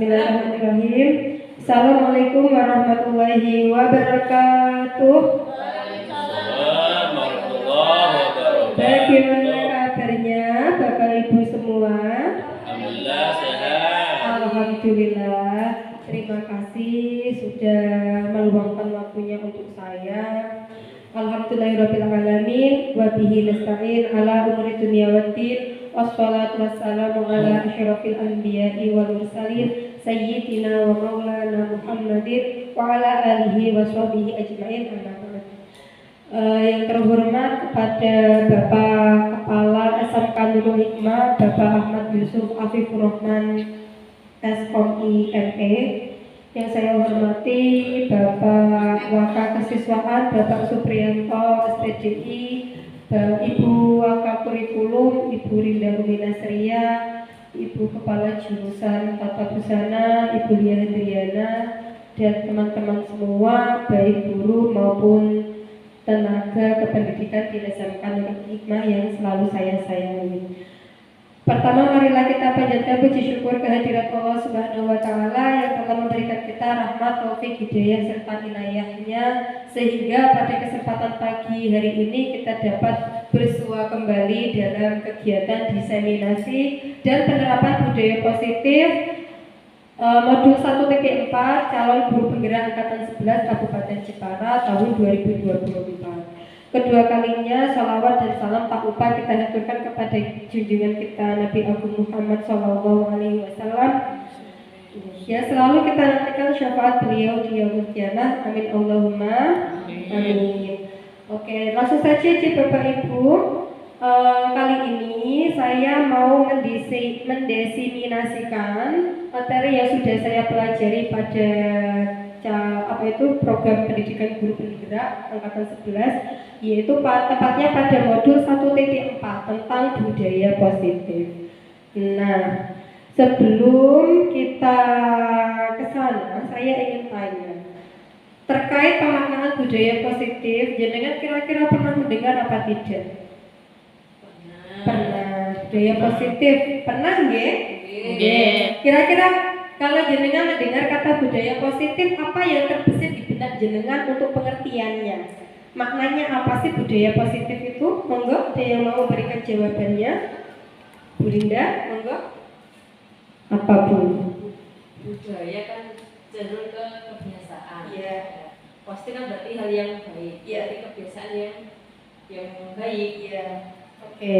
Bismillahirrahmanirrahim. Assalamualaikum warahmatullahi wabarakatuh. Waalaikumsalam warahmatullahi wabarakatuh. Bagaimana kabarnya Bapak Ibu semua? Alhamdulillah sehat. Alhamdulillah. Terima kasih sudah meluangkan waktunya untuk saya. Alhamdulillahirabbil alamin wa bihi nasta'in ala umuri dunya waddin wassalatu wassalamu ala asyrafil anbiya'i wal mursalin sayyidina wa maulana Muhammadin wa ala alihi wa sahbihi ajma'in. Yang terhormat kepada Bapak Kepala SMK Nurul Hikmah Bapak Ahmad Yusuf Afifur Rahman Skom IME, yang saya hormati Bapak Waka Kesiswaan Bapak Supriyanto SPDI, Ibu Waka Kurikulum Ibu Rinda Ruminasria, Ibu Kepala Jurusan Tata Busana Ibu Lia Hendriana, dan teman-teman semua baik guru maupun tenaga kependidikan di SMK Nurul Hikmah yang selalu saya sayangi. Pertama, marilah kita panjatkan puji syukur kehadirat Allah Subhanahu wa Ta'ala yang telah memberikan kita rahmat, taufik, hidayah serta inayahnya, sehingga pada kesempatan pagi hari ini kita dapat bersua kembali dalam kegiatan diseminasi dan penerapan budaya positif modul 1.4 calon guru penggerak angkatan 11 Kabupaten Jepara tahun 2024. Kedua kalinya salawat dan salam tak lupa kita haturkan kepada junjungan kita Nabi Agung Muhammad SAW. Ya, selalu kita nantikan syafaat beliau di yaumul qiyamah. Amin Allahumma amin. Oke, langsung saja Bapak Ibu. Kali ini saya mau mendesiminasikan materi yang sudah saya pelajari pada program pendidikan guru penggerak angkatan 11, yaitu tepatnya pada modul 1.4 tentang budaya positif. Nah, sebelum kita ke sana, saya ingin tanya terkait pemaknaan budaya positif. Jenengan kira-kira pernah mendengar apa tidak? Pernah. Budaya positif pernah nggih? Nggih. Kira-kira kalau jenengan mendengar kata budaya positif, apa yang terbesit di benak jenengan untuk pengertiannya? Maknanya apa sih budaya positif itu? Monggo, ada yang mau memberikan jawabannya? Bu Linda, monggo. Apa Bu? Budaya kan cenderung ke kebiasaan. Iya. Pasti kan berarti hal yang baik. Iya. Berarti kebiasaan yang baik. Iya. Oke.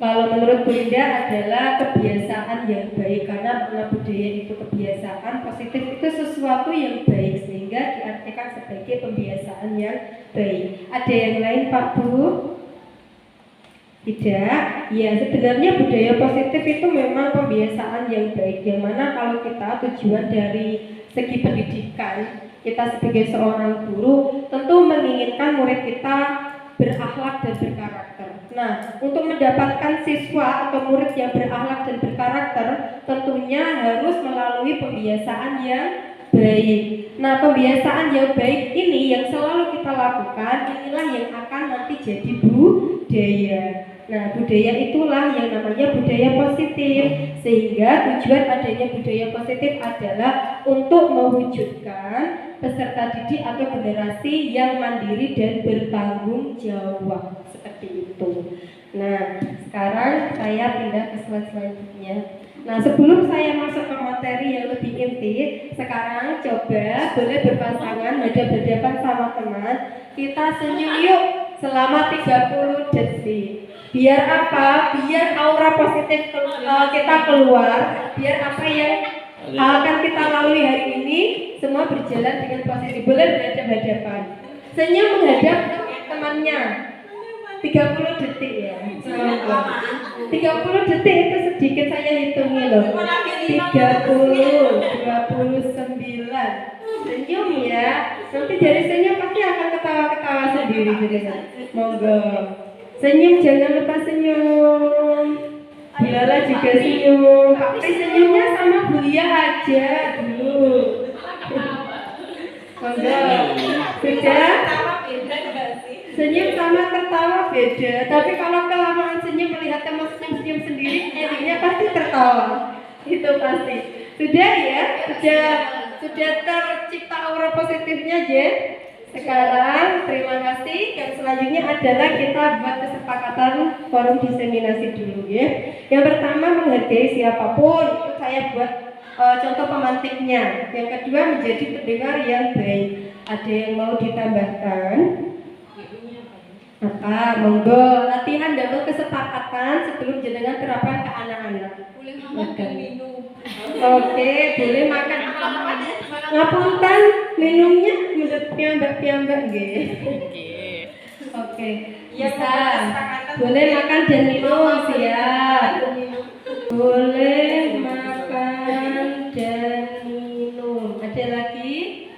Kalau menurut Bu Linda adalah kebiasaan yang baik, karena makna budaya itu kebiasaan, positif itu sesuatu yang baik sehingga diartikan sebagai pembiasaan yang baik. Ada yang lain Pak Bu? Tidak. Ya, sebenarnya budaya positif itu memang pembiasaan yang baik, yang mana kalau kita tujuan dari segi pendidikan, kita sebagai seorang guru tentu menginginkan murid kita berakhlak dan berkarakter. Nah, untuk mendapatkan siswa atau murid yang berakhlak dan berkarakter, tentunya harus melalui pembiasaan yang baik. Nah, pembiasaan yang baik ini yang selalu kita lakukan, inilah yang akan nanti jadi budaya. Nah, budaya itulah yang namanya budaya positif. Sehingga tujuan adanya budaya positif adalah untuk mewujudkan peserta didik atau generasi yang mandiri dan bertanggung jawab, seperti itu. Nah, sekarang saya pindah ke slide selanjutnya. Nah, sebelum saya masuk ke materi yang lebih inti, sekarang coba boleh berpasangan hadap-hadapan sama teman. Kita senyum yuk selama 30 detik. Biar apa? Biar aura positif kita keluar. Biar apa yang akan kita lalui hari ini semua berjalan dengan positif. Boleh berhadap-hadapan. Senyum menghadap temannya. 30 detik ya. 30 detik itu sedikit saya hitungi loh. 30, 29. Senyum ya. Nanti dari senyum pasti akan ketawa-ketawa sendiri gitu. Monggo. Senyum, jangan lupa senyum. Bilala juga senyum. Tapi senyumnya sama Bulia aja dulu. Monggo. Sudah? Senyum sama tertawa beda. Tapi kalau kelamaan senyum melihat teman senyum sendiri, jadinya pasti tertawa. Itu pasti. Sudah ya? Sudah tercipta aura positifnya, Jen? Sekarang terima kasih. Yang selanjutnya adalah kita buat kesepakatan forum diseminasi dulu ya. Yang pertama menghargai siapapun, itu saya buat contoh pemantiknya. Yang kedua menjadi pendengar yang baik. Ada yang mau ditambahkan? Apa? Monggo. Latihan double kesepakatan sebelum jenengan terapkan ke anak-anak. Boleh makan minum. Oke, boleh makan apa? Ngapunten minumnya menurut piyambak nggih. Oke. Bisa. Boleh makan dan minum, siap. Boleh makan dan minum. Ada lagi?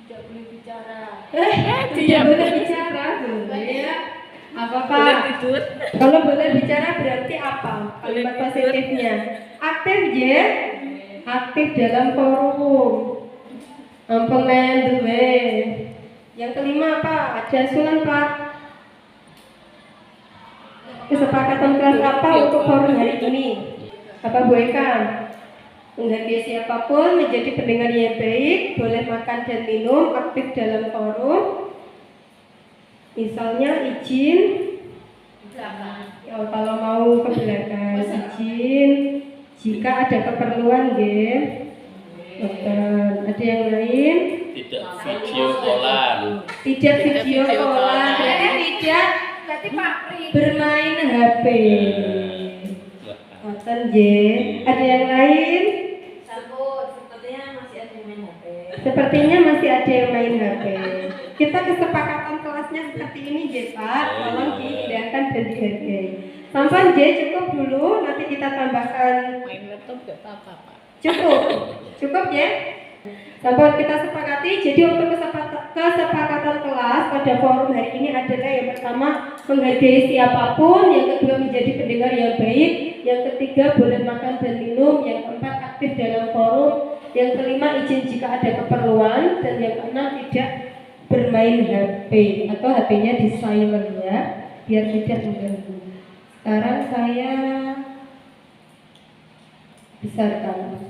Tidak boleh bicara. Tidak boleh bicara, boleh ya. Apa Pak? Tidur. Kalau boleh bicara berarti apa? Kalimat positifnya. Aktif ya. Aktif dalam forum. Ampun duwe. Yang kelima apa? Ada usulan Pak? Kesepakatan kelas apa untuk forum hari ini? Bapak Bu Eka? Menghargai siapapun, menjadi pendengar yang baik, boleh makan dan minum, aktif dalam forum. Misalnya izin, ya, kalau mau ke belakang, izin jika ada keperluan, ada yang lain? Tidak video callan. Tidak video callan, berarti tidak bermain HP. Ngoten nggih. Ada yang lain? Sepertinya masih ada yang main HP. Sepertinya masih ada yang main HP. Kita kesepakatan kelasnya seperti ini, Pak. Tolong diindahkan dan dihargai. Sampai J cukup dulu, nanti kita tambahkan. Main laptop gak apa-apa, Pak. Cukup ya. Sampai kita sepakati. Jadi untuk kesepakatan kelas pada forum hari ini adalah yang pertama menghargai siapapun, yang kedua menjadi pendengar yang baik, yang ketiga boleh makan dan minum, yang keempat aktif dalam forum, yang kelima izin jika ada keperluan, dan yang keenam tidak bermain HP atau HP-nya di silent ya, biar tidak mengganggu. Sekarang saya besarkan.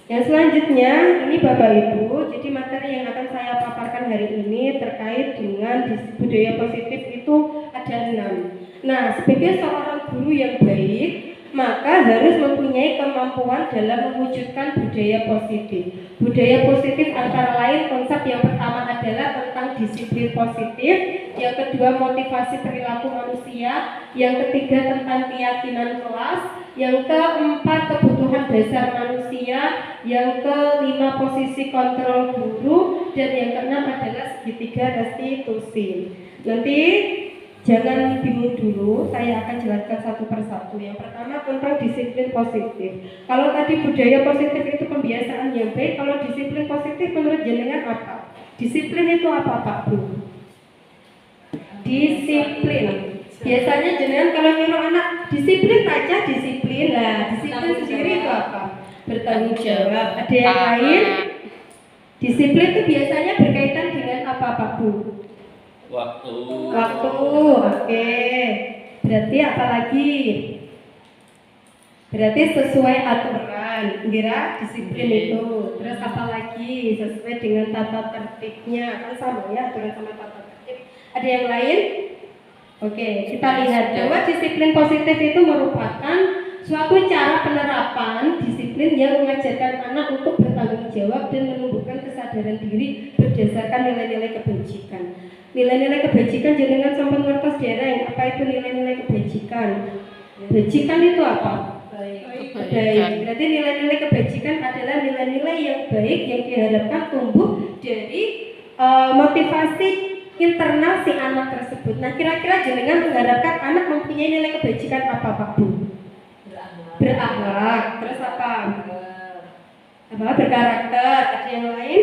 Yang selanjutnya ini Bapak Ibu, jadi materi yang akan saya paparkan hari ini terkait dengan budaya positif itu ada 6. Nah, sebagai seorang guru yang baik, maka harus mempunyai kemampuan dalam mewujudkan budaya positif. Budaya positif antara lain konsep yang pertama adalah tentang disiplin positif, yang kedua motivasi perilaku manusia, yang ketiga tentang keyakinan kelas, yang keempat kebutuhan dasar manusia, yang kelima posisi kontrol guru, dan yang keenam adalah segitiga restitusi. Nanti jangan bingung dulu, saya akan jelaskan satu persatu. Yang pertama tentang disiplin positif. Kalau tadi budaya positif itu pembiasaan yang baik, kalau disiplin positif menurut jenengan apa? Disiplin itu apa Pak Bu? Disiplin. Biasanya jenengan kalau nyuruh anak disiplin saja disiplin lah. Disiplin sendiri itu apa? Bertanggung jawab. Ada yang lain? Disiplin itu biasanya berkaitan dengan apa Pak Bu? Waktu. Oke. Berarti apa lagi? Berarti sesuai aturan, kira disiplin itu. Terus apa lagi? Sesuai dengan tata tertibnya, kan sama ya aturan sama tata tertib. Ada yang lain? Oke, kita lihat bahwa disiplin positif itu merupakan suatu cara penerapan disiplin yang mengajarkan anak untuk bertanggung jawab dan menumbuhkan kesadaran diri berdasarkan nilai-nilai kebajikan. Nilai-nilai kebajikan jenengan sampai ngertos dereng, apa itu nilai-nilai kebajikan? Kebajikan itu apa? Baik. Berarti nilai-nilai kebajikan adalah nilai-nilai yang baik yang diharapkan tumbuh dari motivasi internal si anak tersebut. Nah, kira-kira jenengan mengharapkan anak mempunyai nilai kebajikan apa Pak Bu? Berakhlak. Terus apa? Berkarakter. Ada yang lain?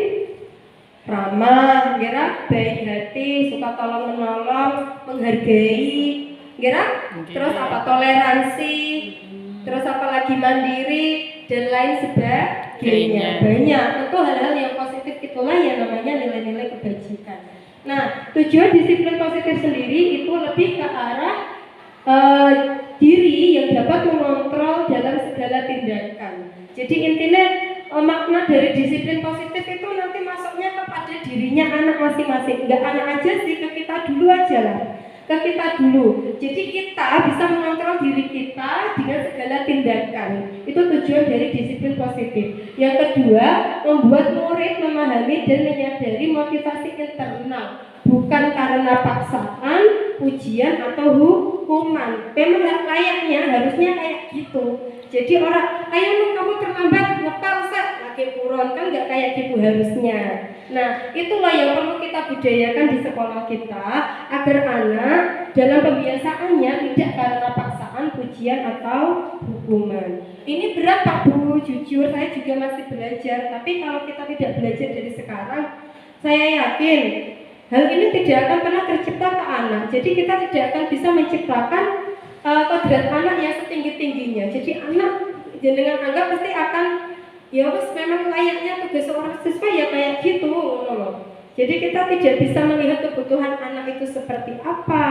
Ramah, kira baik hati, suka tolong menolong, menghargai, kira? Terus apa? Toleransi. Terus apa lagi? Mandiri dan lain sebagainya. Banyak. Tentu hal-hal yang positif itulah yang namanya nilai-nilai kebajikan. Nah, tujuan disiplin positif sendiri itu lebih ke arah diri yang dapat mengontrol dalam segala tindakan. Jadi intinya makna dari disiplin positif itu nanti masuknya kepada dirinya anak masing-masing. Enggak anak aja sih, ke kita dulu aja lah. Ke kita dulu. Jadi kita bisa mengontrol diri kita dengan segala tindakan. Itu tujuan dari disiplin positif. Yang kedua, membuat murid memahami dan menyadari motivasi internal, bukan karena paksaan, pujian atau hukuman. Memang layaknya harusnya kayak gitu. Jadi orang, ayo nih kamu terlambat, ngepel set, lagi kurun, kan nggak kayak gitu harusnya. Nah, itulah yang perlu kita budayakan di sekolah kita, agar anak dalam pembiasaannya tidak karena paksaan, pujian atau hukuman. Ini berat Pak Bu, jujur saya juga masih belajar. Tapi kalau kita tidak belajar dari sekarang, saya yakin hal ini tidak akan pernah tercipta ke anak. Jadi kita tidak akan bisa menciptakan kodrat anak yang setinggi-tingginya. Jadi anak jenengan anggap pasti akan ya wes memang layaknya tugas seorang siswa ya kayak gitu loh. Jadi kita tidak bisa melihat kebutuhan anak itu seperti apa,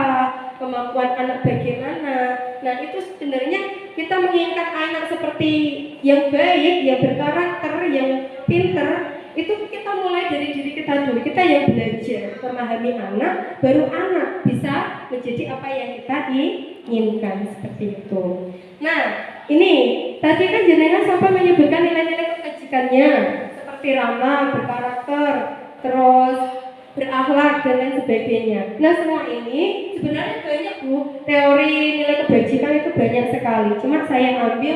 kemampuan anak bagaimana. Nah itu sebenarnya kita menginginkan anak seperti yang baik, yang berkarakter, yang pinter. Itu kita mulai dari diri kita dulu. Kita yang belajar memahami anak, baru anak bisa menjadi apa yang kita inginkan, seperti itu. Nah ini tadi kan jenengan sampai menyebutkan nilai-nilai kebajikannya seperti ramah, berkarakter, terus berakhlak dan lain sebagainya. Nah semua ini sebenarnya banyak Bu, teori nilai kebajikan itu banyak sekali. Cuma saya ambil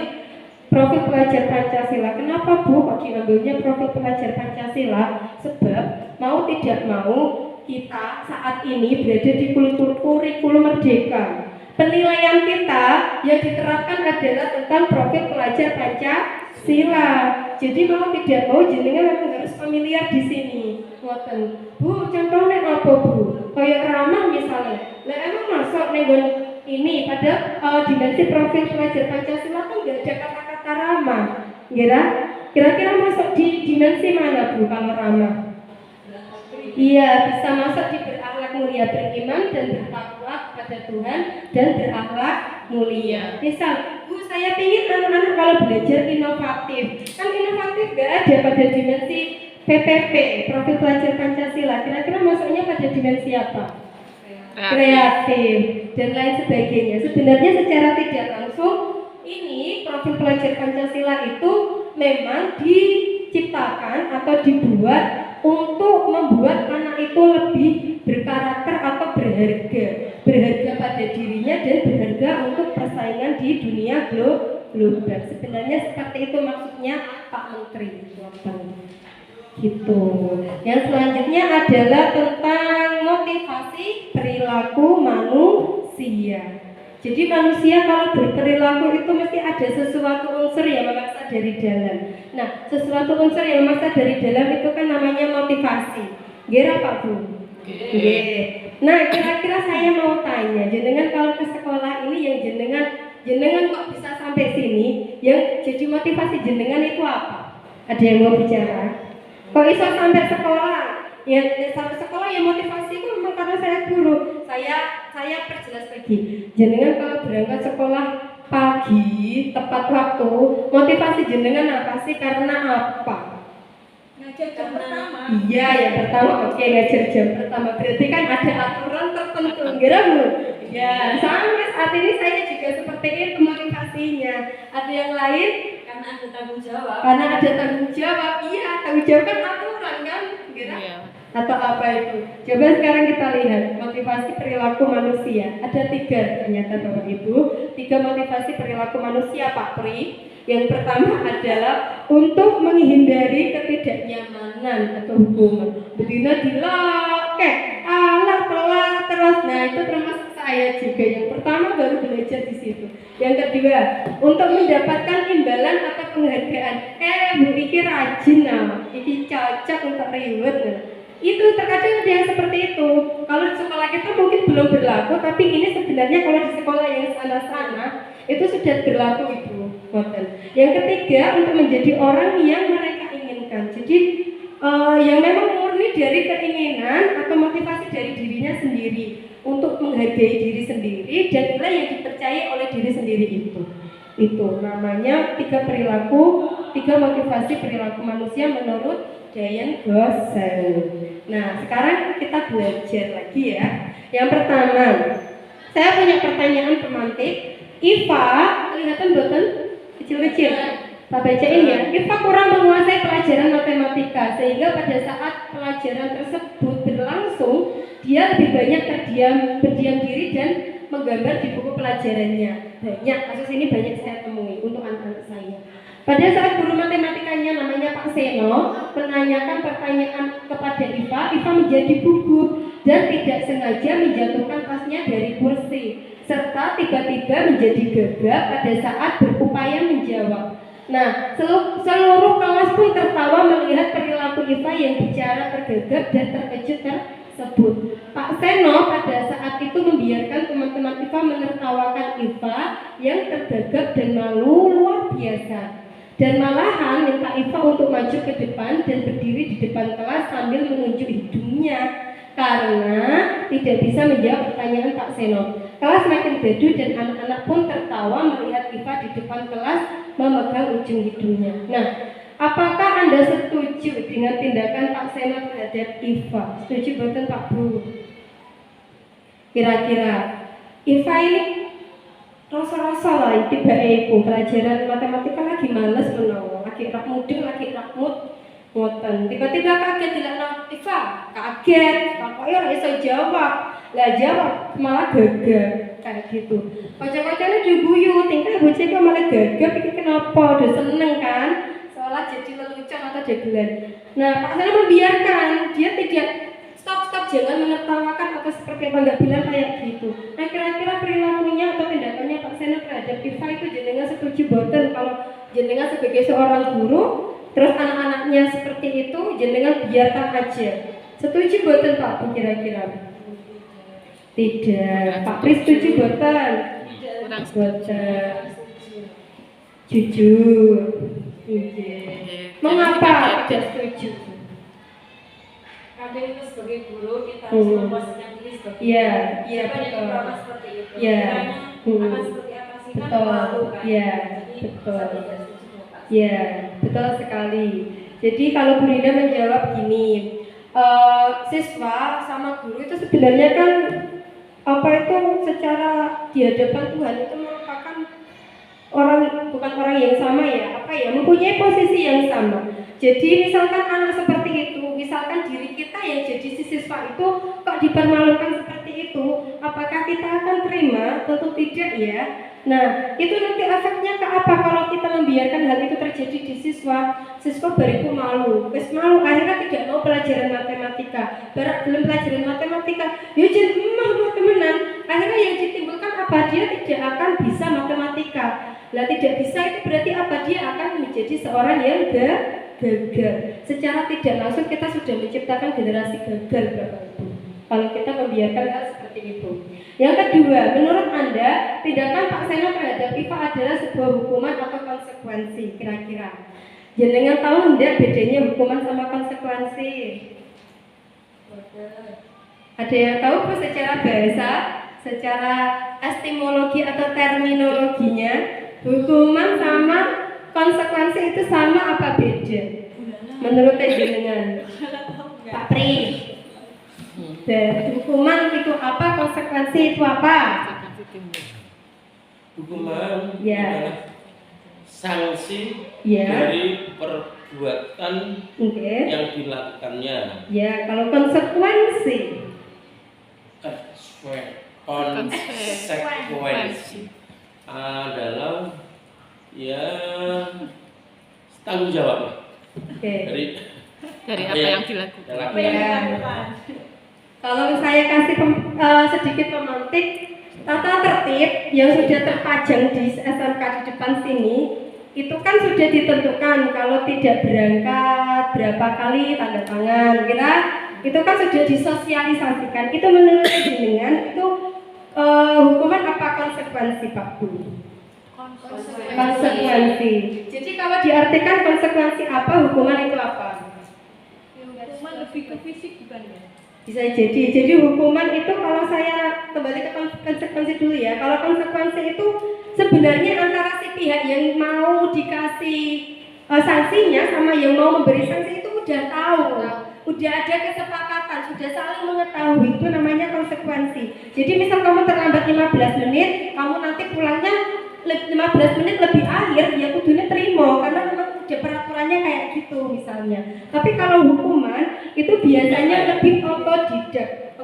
profil pelajar Pancasila. Kenapa Bu kok diambilnya profil pelajar Pancasila? Sebab mau tidak mau kita saat ini berada di kurikulum merdeka. Penilaian kita yang diterapkan adalah tentang profil pelajar Pancasila. Jadi mau tidak mau jenengan memang harus familiar di sini. Ngoten. Bu, contohnya apa Bu? Kayak ramah misalnya. Lah emang masuk nih ini pada dimensi profil pelajar Pancasila kan nggak ada kata-kata ramah. Kira-kira masuk di dimensi mana Bu kalau ramah? Iya, bisa masuk di berakhlak mulia, beriman dan bertakwa kepada Tuhan dan berakhlak mulia. Misal, Bu, saya ingin anak-anak kalau belajar inovatif. Kan inovatif nggak ada pada dimensi PPP, profil pelajar Pancasila. Kira-kira masuknya pada dimensi apa? Kreatif dan lain sebagainya. Sebenarnya secara tidak langsung ini profil pelajar Pancasila itu memang diciptakan atau dibuat untuk membuat anak itu lebih berkarakter atau berharga pada dirinya dan berharga untuk persaingan di dunia global. Sebenarnya seperti itu maksudnya Pak Menteri. Gitu. Yang selanjutnya adalah tentang motivasi perilaku manusia. Jadi manusia kalau berperilaku itu mesti ada sesuatu unsur yang memaksa dari dalam. Nah, sesuatu unsur yang memaksa dari dalam itu kan namanya motivasi. Gira Pak Bu? Nah, kira-kira saya mau tanya, jenengan kalau ke sekolah ini yang jenengan kok bisa sampai sini, yang jadi motivasi jenengan itu apa? Ada yang mau bicara? Kok bisa sampai sekolah? Ya sampai sekolah ya motivasi itu memang karena saya guru. Saya perjelas lagi. Jenengan kalau berangkat sekolah pagi tepat waktu, motivasi jenengan apa sih? Karena apa? Ngajar jam pertama. Iya, yang pertama oke, ngajar jam pertama. Berarti kan ada aturan tertentu, kira Bu? Ya, sampai saat ini saya juga seperti itu motivasinya. Ada yang lain? Karena ada tanggung jawab. Karena ada tanggung jawab. Iya, tanggung jawab kan aturan kan? Kira? Iya. Atau apa itu? Coba sekarang kita lihat motivasi perilaku manusia. Ada 3 ternyata Bapak Ibu. 3 motivasi perilaku manusia Pak Pri. Yang pertama adalah untuk menghindari ketidaknyamanan atau hukuman. Betina dilokek, alah telat terus. Nah itu termasuk saya juga. Yang pertama baru belajar di situ. Yang kedua, untuk mendapatkan imbalan atau penghargaan. Bu iki rajin nah, iki cocok untuk reward. Itu terkadang ada yang seperti itu. Kalau di sekolah kita mungkin belum berlaku, tapi ini sebenarnya kalau di sekolah yang sana-sana itu sudah berlaku Ibu. Yang ketiga, untuk menjadi orang yang mereka inginkan. Jadi yang memang murni ini dari keinginan atau motivasi dari dirinya sendiri untuk menghargai diri sendiri dan nilai yang dipercayai oleh diri sendiri itu namanya 3 motivasi perilaku manusia menurut Diane Gosling. Nah, sekarang kita belajar lagi ya. Yang pertama, saya punya pertanyaan pemantik. Iva, kelihatan boten kecil-kecil. Pak bacain ya. Iva kurang menguasai pelajaran matematika sehingga pada saat pelajaran tersebut berlangsung, dia lebih banyak berdiam diri dan menggambar di buku pelajarannya. Banyak, kasus ini banyak saya temui untuk anak-anak saya. Pada saat guru matematikanya namanya Pak Seno menanyakan pertanyaan kepada Iva menjadi gugup dan tidak sengaja menjatuhkan tasnya dari kursi, serta tiba-tiba menjadi gagap pada saat berupaya menjawab. Nah, seluruh kelas pun tertawa melihat perilaku Iva yang bicara tergagap dan terkejut tersebut. Pak Seno pada saat itu membiarkan teman-teman Iva menertawakan Iva yang tergagap dan malu luar biasa. Dan malahan minta Iva untuk maju ke depan dan berdiri di depan kelas sambil menunjuk hidungnya karena tidak bisa menjawab pertanyaan Pak Seno. Kelas makin gaduh dan anak-anak pun tertawa melihat Iva di depan kelas memegang ujung hidungnya. Nah, apakah Anda setuju dengan tindakan Pak Seno terhadap Iva? Setuju boten Pak Bu? Kira-kira Iva ini rasa-rasa lah tiba-tiba pelajaran matematika lagi males menawa, lagi rak mudeng, lagi rak ngoten. Tiba-tiba kaget dilakno Iva, kaget, pokoknya ora iso jawab. Lah jawab malah gagap kayak gitu. Kocok-kocoknya diguyu, tingkah bocah kok malah gagap, iki kenapa? Udah seneng kan? Seolah jadi lelucon atau dagelan. Nah, Pak Seno membiarkan, dia tidak stop jangan menertawakan atau seperti apa nggak bilang kayak gitu. Nah, kira-kira perilakunya atau tindakannya Pak Seno terhadap Iva itu jenengan setuju boten? Kalau jenengan sebagai seorang guru, terus anak-anaknya seperti itu, jenengan biarkan aja. Setuju boten Pak Bu kira-kira? Tidak. Pak Pri setuju boten? Boten. Jujur. Mengapa tidak setuju? Kadang itu sebagai guru kita harus memposisikan diri sebagai Iya, betul. seperti itu. Iya. Akan seperti apa sih kan Betul. malu kan? Iya, Jadi, betul. saya tidak setuju, Pak. Ya, betul sekali. Jadi kalau Bu Rina menjawab gini, siswa sama guru itu sebenarnya kan secara di hadapan Tuhan itu merupakan bukan orang yang sama ya, mempunyai posisi yang sama. Jadi misalkan anak seperti itu, misalkan diri kita yang jadi si siswa itu kok dipermalukan seperti itu, apakah kita akan terima? Tentu tidak ya. Nah, itu nanti efeknya ke apa kalau kita membiarkan hal itu terjadi di siswa bariku malu, akhirnya tidak mau pelajaran matematika, belum pelajaran matematika, yujin temenan, akhirnya yang ditimbulkan apa? Dia tidak akan bisa matematika. Lah tidak bisa itu berarti apa? Dia akan menjadi seorang yang gagal. Secara tidak langsung kita sudah menciptakan generasi gagal Bapak Ibu. Kalau kita membiarkan hal seperti itu. Yang kedua, menurut Anda, tindakan Pak Seno terhadap Iva adalah sebuah hukuman atau konsekuensi kira-kira? Jenengan tahu enggak bedanya hukuman sama konsekuensi? Ada yang tahu Bu secara bahasa, secara etimologi atau terminologinya, hukuman sama konsekuensi itu sama apa beda? Menurut jenengan, Pak Pri, hukuman itu apa? Konsekuensi itu apa? Hukuman Ya. adalah sanksi Ya. dari perbuatan yang dilakukannya. Ya, kalau konsekuensi Konsekuensi adalah ya tanggung jawab dari apa yang dilakukan. Ya. Kalau saya kasih sedikit pemantik, tata tertib yang sudah terpajang di SMK di depan sini itu kan sudah ditentukan kalau tidak berangkat berapa kali tanda tangan, itu kan sudah disosialisasikan. Itu menurut jenengan itu hukuman apa konsekuensi Pak Bu? Konsekuensi. Jadi kalau diartikan konsekuensi apa, hukuman itu apa? lebih ke fisik bukan ya? Bisa jadi hukuman itu kalau saya kembali ke konsekuensi dulu ya. Kalau konsekuensi itu sebenarnya antara si pihak yang mau dikasih sanksinya sama yang mau memberi sanksi itu udah tahu, udah ada kesepakatan, sudah saling mengetahui, itu namanya konsekuensi. Jadi misal kamu terlambat 15 menit, kamu nanti pulangnya 15 menit lebih akhir, ya kudunya terima karena memang udah peraturannya kayak gitu misalnya. Tapi kalau hukuman itu biasanya lebih otodidak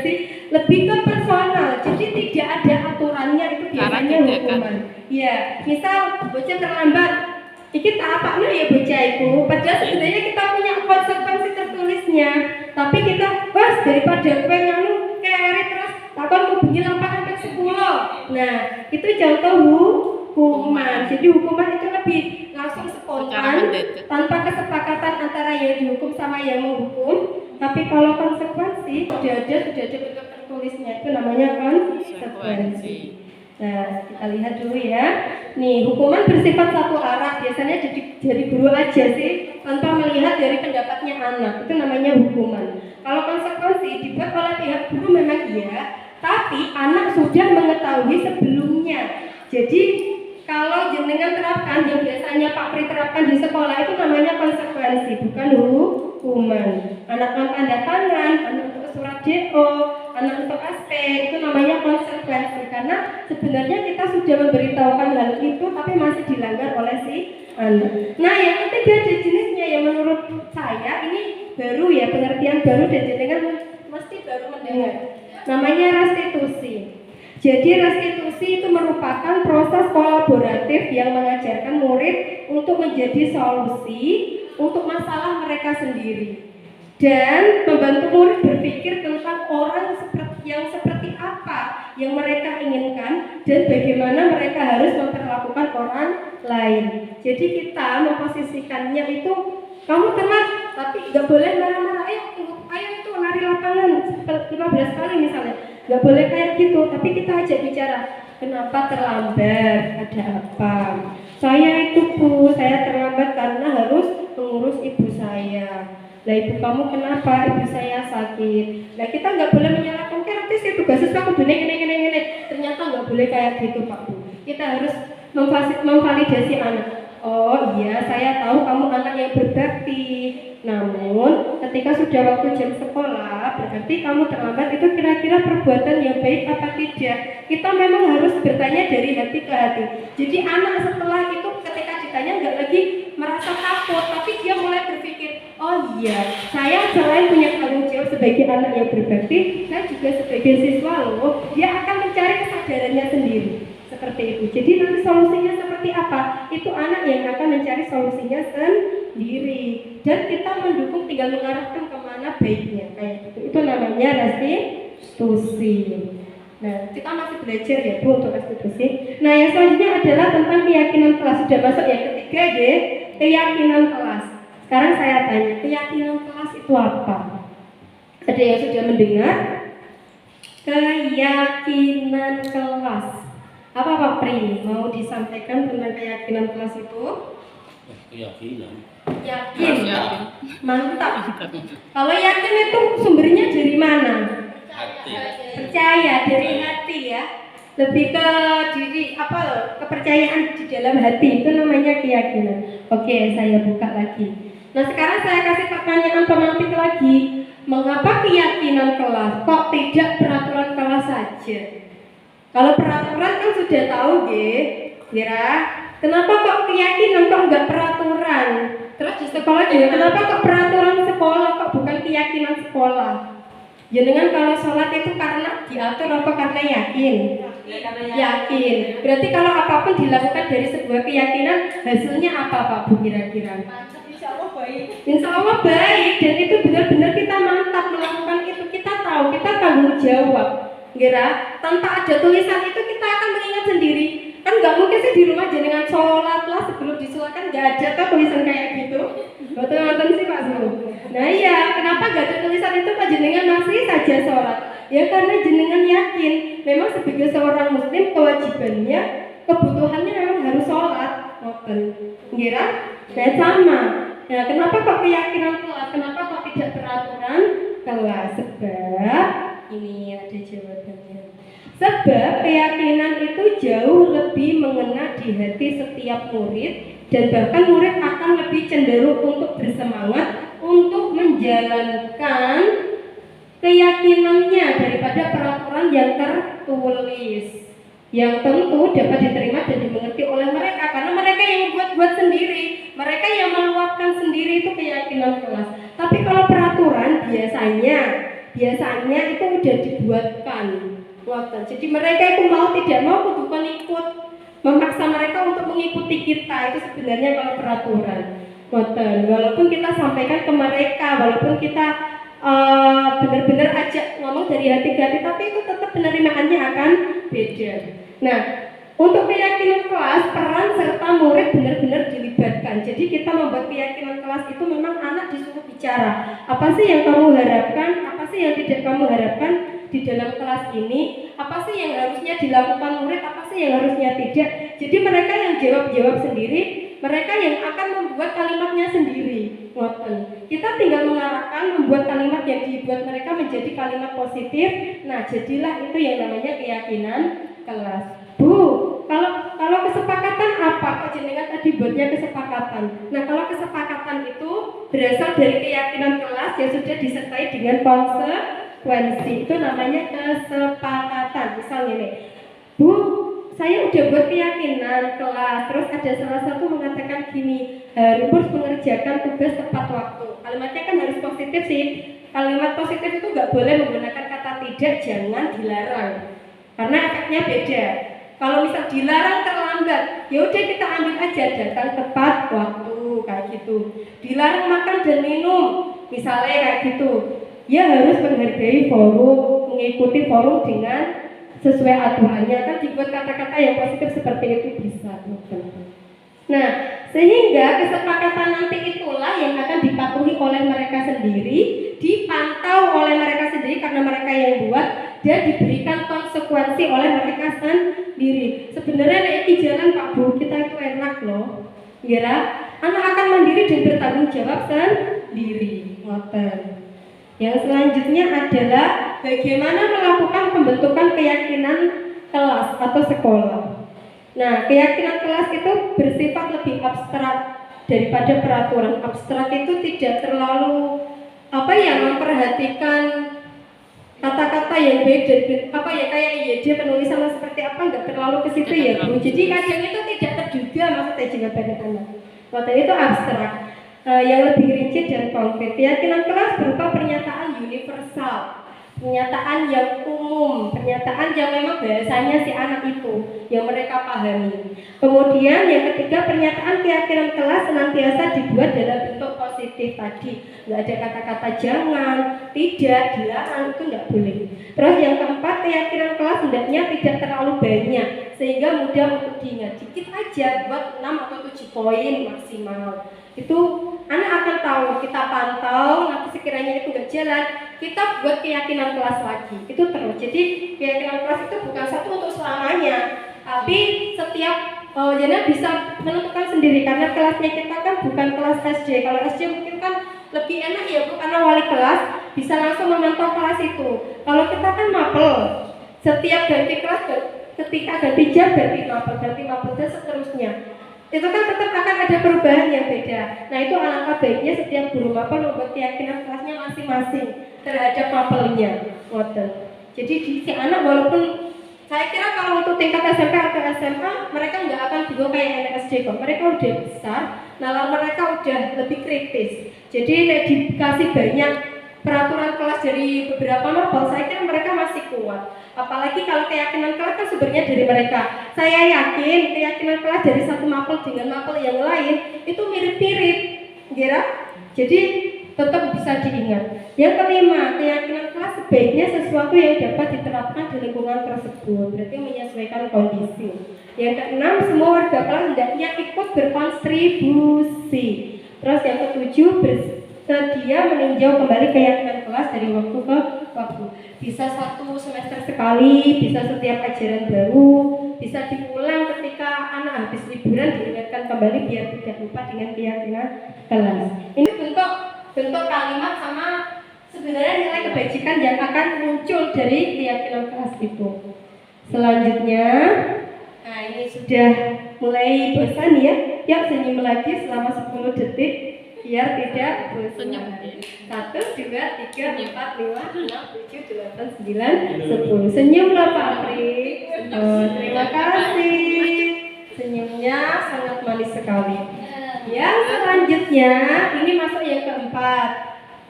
sih, lebih ke personal. Jadi tidak ada aturannya, itu biasanya hukuman. Ya, misal bocah terlambat, iki tak apa ya bocah itu. Padahal sebenarnya kita punya konsekuensi tertulisnya. Tapi kita, bos daripada kowe nganu keret terus takon kudu lapangan ke 10. Nah, itu contoh hukuman. Jadi hukuman itu lebih langsung spontan tanpa kesepakatan antara yang dihukum sama yang menghukum. Tapi kalau konsekuensi sudah ada bentuk tertulisnya, itu namanya konsekuensi. Nah, kita lihat dulu ya. Nih, hukuman bersifat satu arah, biasanya dari guru aja sih, tanpa melihat dari pendapatnya anak. Itu namanya hukuman. Kalau konsekuensi dibuat oleh pihak guru memang iya, tapi anak sudah mengetahui sebelumnya. Jadi kalau jenengan terapkan yang biasanya Pak Pri terapkan di sekolah itu namanya konsekuensi, bukan hukuman. Anak tanda tangan, anak untuk surat DO, anak untuk aspek, itu namanya konsekuensi. Karena sebenarnya kita sudah memberitahukan hal itu, tapi masih dilanggar oleh si anak. Nah, yang ketiga ada jenisnya yang menurut saya ini baru ya, pengertian baru dan jenengan mesti baru mendengar. Namanya restitusi. Jadi restitusi itu merupakan proses kolaboratif yang mengajarkan murid untuk menjadi solusi untuk masalah mereka sendiri dan membantu murid berpikir tentang orang yang seperti apa yang mereka inginkan dan bagaimana mereka harus memperlakukan orang lain. Jadi kita memposisikannya itu kamu telat tapi nggak boleh marah-marah, ayo itu lari lapangan 15 kali misalnya. Gak boleh kayak gitu, tapi kita ajak bicara. Kenapa terlambat? Ada apa? Saya itu Bu, saya terlambat karena harus mengurus ibu saya. Lah ibu kamu kenapa? Ibu saya sakit. Lah kita nggak boleh menyalahkan nanti sih tugas aku gini. Ternyata nggak boleh kayak gitu Pak Bu. Kita harus memvalidasi anak. Oh iya, saya tahu kamu anak yang berbakti. Namun, ketika sudah waktu jam sekolah, berarti kamu terlambat, itu kira-kira perbuatan yang baik apa tidak? Kita memang harus bertanya dari hati ke hati. Jadi anak setelah itu ketika ditanya nggak lagi merasa takut, tapi dia mulai berpikir, oh iya, saya selain punya tanggung jawab sebagai anak yang berbakti, saya juga sebagai siswa loh. Dia akan mencari kesadarannya sendiri. Seperti itu. Jadi nanti solusinya seperti apa? Itu anak yang akan mencari solusinya sendiri. Dan kita mendukung, tinggal mengarahkan kemana baiknya. Kayak gitu. Itu namanya restitusi. Nah, kita masih belajar ya Bu untuk restitusi. Nah, yang selanjutnya adalah tentang keyakinan kelas. Sudah masuk yang ketiga ya, keyakinan kelas. Sekarang saya tanya, keyakinan kelas itu apa? Ada yang sudah mendengar? Keyakinan kelas. Apa Pak Pri mau disampaikan tentang keyakinan kelas itu? Keyakinan. Yakin. Mantap. Kalau yakin itu sumbernya dari mana? Hati. Percaya dari hati ya. Lebih ke diri apa loh? Kepercayaan di dalam hati itu namanya keyakinan. Oke, saya buka lagi. Nah, sekarang saya kasih pertanyaan pemantik lagi. Mengapa keyakinan kelas kok tidak peraturan kelas saja? Kalau peraturan kan sudah tahu Kira. Kenapa kok keyakinan kok enggak peraturan? Terus di sekolah juga kenapa kok peraturan sekolah kok bukan keyakinan sekolah? Jenengan kalau sholat itu karena diatur apa karena yakin? Yakin. Berarti kalau apapun dilakukan dari sebuah keyakinan hasilnya apa Pak Bu kira-kira? Insya Allah baik. Insya Allah baik dan itu benar-benar kita mantap melakukan itu, kita tahu, kita tanggung jawab. Kira tanpa ada tulisan itu kita akan mengingat sendiri. Kan nggak mungkin sih di rumah jenengan sholat lah sebelum disolatkan nggak ada tuh tulisan kayak gitu. Betul nonton sih Pak Zul. Nah iya, kenapa nggak ada tulisan itu Pak jenengan masih saja sholat? Ya karena jenengan yakin memang sebagai seorang muslim kewajibannya, kebutuhannya memang harus sholat. Nonton, kira? Nah sama. Nah kenapa kok keyakinan kelas? Kenapa kok tidak peraturan kelas? Sebab ini ada jawabannya. Sebab keyakinan itu jauh lebih mengena di hati setiap murid, dan bahkan murid akan lebih cenderung untuk bersemangat untuk menjalankan keyakinannya daripada peraturan yang tertulis, yang tentu dapat diterima dan dimengerti oleh mereka, karena mereka yang buat sendiri, mereka yang meluapkan sendiri itu keyakinan kelas. Tapi kalau peraturan biasanya itu udah dibuatkan. Jadi mereka itu mau tidak mau bukan ikut, memaksa mereka untuk mengikuti kita, itu sebenarnya kalau peraturan. Walaupun kita sampaikan ke mereka, walaupun kita benar-benar ajak ngomong dari hati ke hati, tapi itu tetap penerimaannya akan beda. Nah, untuk keyakinan kelas, peran serta murid benar-benar dilibatkan. Jadi kita membuat keyakinan kelas itu memang anak disuruh bicara. Apa sih yang kamu harapkan? Apa sih yang tidak kamu harapkan di dalam kelas ini? Apa sih yang harusnya dilakukan murid? Apa sih yang harusnya tidak? Jadi mereka yang jawab sendiri, mereka yang akan membuat kalimatnya sendiri. Kita tinggal mengarahkan, membuat kalimat yang dibuat mereka menjadi kalimat positif. Nah, jadilah itu yang namanya keyakinan kelas. Bu, kalau kesepakatan apa? Kok jenengan tadi buatnya kesepakatan? Nah, kalau kesepakatan itu berasal dari keyakinan kelas yang sudah disertai dengan konsekuensi, itu namanya kesepakatan. Misalnya nih, Bu, saya udah buat keyakinan kelas, terus ada salah satu mengatakan gini, harus mengerjakan tugas tepat waktu. Kalimatnya kan harus positif sih. Kalimat positif itu nggak boleh menggunakan kata tidak, jangan, dilarang, karena efeknya beda. Kalau misal dilarang terlambat, ya udah kita ambil aja datang tepat waktu, kayak gitu. Dilarang makan dan minum, misalnya kayak gitu, ya harus menghargai forum, mengikuti forum dengan sesuai aturannya. Kan dibuat kata-kata yang positif seperti itu bisa. Nah, sehingga kesepakatan nanti itulah yang akan dipatuhi oleh mereka sendiri, dipantau oleh mereka sendiri karena mereka yang buat, dan diberikan konsekuensi oleh mereka sendiri. Sebenarnya naik jalan Pak Bu, kita itu enak loh. Kira anak akan mandiri dan bertanggung jawab sendiri. Yang selanjutnya adalah bagaimana melakukan pembentukan keyakinan kelas atau sekolah. Nah, keyakinan kelas itu bersifat lebih abstrak daripada peraturan. Abstrak itu tidak terlalu memperhatikan kata-kata yang beda, kayak IYD penulisan seperti apa, nggak terlalu ke situ ya Bu. Jadi kadang itu tidak terduga maksudnya jawabannya anak. Waktu itu abstrak. Yang lebih rinci dan konkret. Keyakinan kelas berupa pernyataan universal, pernyataan yang umum, pernyataan yang memang bahasanya si anak itu yang mereka pahami. Kemudian yang ketiga, pernyataan keyakinan kelas senantiasa dibuat dalam bentuk positif tadi. Nggak ada kata-kata jangan, tidak, dilarang, itu nggak boleh. Terus yang keempat, keyakinan kelas hendaknya tidak terlalu banyak sehingga mudah untuk diingat. Dikit aja, buat 6 atau 7 poin maksimal. Itu anak akan tahu, kita pantau, nanti sekiranya itu nggak jalan, kita buat keyakinan kelas lagi. Itu terus. Jadi keyakinan kelas itu bukan satu untuk selamanya, tapi setiap jadi bisa menentukan sendiri karena kelasnya kita kan bukan kelas SD. Kalau SD mungkin kan lebih enak ya Bu, karena wali kelas bisa langsung memantau kelas itu. Kalau kita kan mapel, setiap ganti kelas, ketika ganti jam ganti mapel dan seterusnya. Itu kan tetap akan ada perubahan yang beda. Nah, itu alangkah baiknya setiap guru mapel membuat keyakinan kelasnya masing-masing terhadap mapelnya. Jadi di si anak, walaupun saya kira kalau untuk tingkat SMP atau SMA mereka nggak akan bingung kayak anak SD kok. Mereka udah besar, nalar mereka udah lebih kritis. Jadi dikasih banyak peraturan kelas dari beberapa mapel, saya kira mereka masih kuat. Apalagi kalau keyakinan kelas kan sumbernya dari mereka. Saya yakin keyakinan kelas dari satu mapel dengan mapel yang lain itu mirip-mirip, kira. Jadi tetap bisa diingat. Yang kelima, keyakinan kelas sebaiknya sesuatu yang dapat diterapkan di lingkungan tersebut, berarti menyesuaikan kondisi. Yang keenam, semua warga kelas hendaknya ikut berkontribusi. Terus yang ketujuh, bersedia meninjau kembali keyakinan kelas dari waktu ke waktu. Bisa 1 semester sekali, bisa setiap ajaran baru, bisa diulang ketika anak habis liburan, diingatkan kembali biar tidak lupa dengan keyakinan kelas. Ini bentuk bentuk kalimat sama sebenarnya nilai kebajikan yang akan muncul dari keyakinan keras itu. Selanjutnya, nah ini sudah mulai bosan ya. Ya, senyum lagi selama 10 detik biar tidak bosan. 1, 2, 3, 4, 5, 6, 7, 8, 9, 10. Senyumlah Pak Apri. Terima kasih. Senyumnya sangat manis sekali. Yang selanjutnya, ini masuk yang keempat.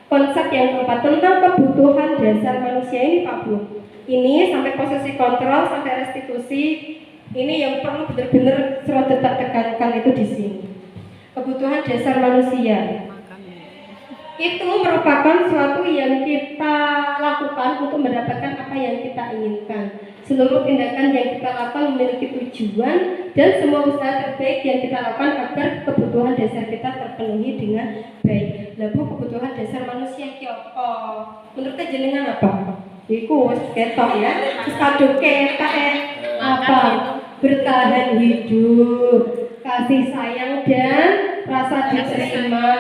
Konsep yang keempat tentang kebutuhan dasar manusia ini Pak Bu. Ini sampai posisi kontrol, sampai restitusi. Ini yang perlu benar-benar serot tekankan itu di sini. Kebutuhan dasar manusia itu merupakan suatu yang kita lakukan untuk mendapatkan apa yang kita inginkan. Seluruh tindakan yang kita lakukan memiliki tujuan dan semua usaha terbaik yang kita lakukan agar kebutuhan dasar kita terpenuhi dengan baik. Lalu kebutuhan dasar manusia ki apa? Menurut jenengan apa? Iku wis ketok ya. Wis kadung ketok apa? Bertahan hidup, kasih sayang dan rasa diterima,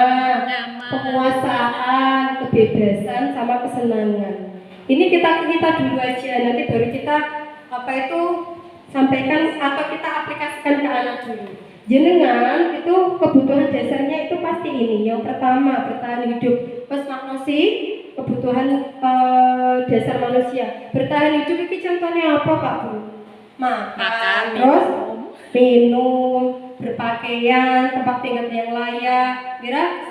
penguasaan, kebebasan sama kesenangan. Ini kita dulu aja, nanti baru kita sampaikan atau kita aplikasikan ke anak dulu. Jenengan itu kebutuhan dasarnya itu pasti ini. Yang pertama bertahan hidup. Pas maknosi kebutuhan dasar manusia. Bertahan hidup itu contohnya apa Pak Bu? Makan, terus minum, berpakaian, tempat tinggal yang layak, kira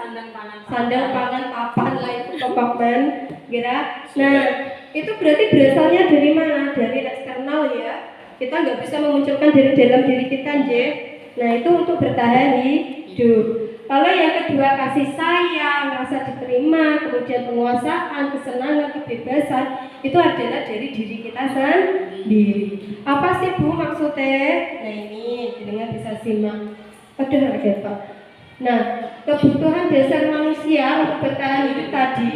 sandal pangan papan lah itu pokoknya, kira. Nah itu berarti berasalnya dari mana? Dari eksternal ya. Kita nggak bisa memunculkan dari dalam diri kita, je. Nah itu untuk bertahan hidup. Kalau yang kedua kasih sayang, rasa diterima, kemudian penguasaan, kesenangan, kebebasan itu adalah dari diri kita sendiri. Apa sih Bu maksudnya? Nah ini dengan bisa simak. Aduh agak Pak. Nah kebutuhan dasar manusia untuk bertahan hidup tadi,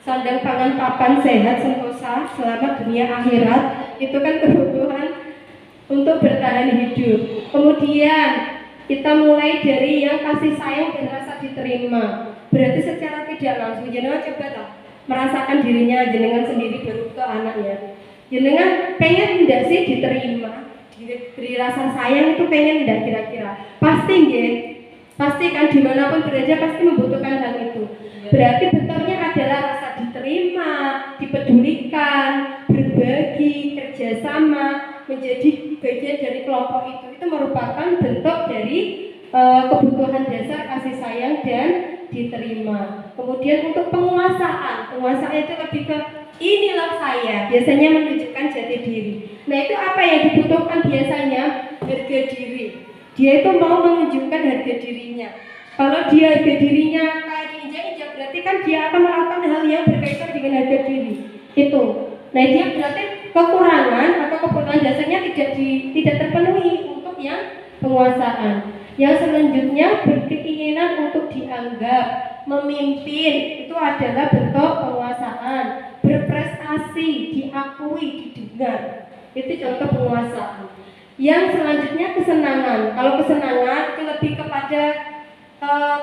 sandang pangan papan sehat sentosa selamat dunia akhirat, itu kan kebutuhan untuk bertahan hidup. Kemudian kita mulai dari yang kasih sayang dan rasa diterima. Berarti secara tidak langsung jenengan cobalah merasakan dirinya jenengan sendiri baru ke anaknya. Jenengan pengen tidak sih diterima, diberi rasa sayang itu pengen tidak kira-kira? Pasti nggih. Pasti kan dimanapun berada pasti membutuhkan hal itu. Berarti bentuknya adalah rasa diterima, dipedulikan, berbagi, kerjasama, menjadi bagian dari kelompok itu merupakan bentuk dari kebutuhan dasar kasih sayang dan diterima. Kemudian untuk penguasaan itu lebih ke inilah saya, biasanya menunjukkan jati diri. Nah itu apa yang dibutuhkan biasanya? Harga diri. Dia itu mau menunjukkan harga dirinya. Kalau dia harga dirinya kayak diinjak-injak, berarti kan dia akan melakukan hal yang berkaitan dengan harga diri. Itu. Nah dia berarti kekurangan atau kebutuhan dasarnya tidak terpenuhi untuk yang penguasaan. Yang selanjutnya berkeinginan untuk dianggap, memimpin, itu adalah bentuk penguasaan. Berprestasi, diakui, didengar, itu contoh penguasaan. Yang selanjutnya kesenangan. Kalau kesenangan itu lebih kepada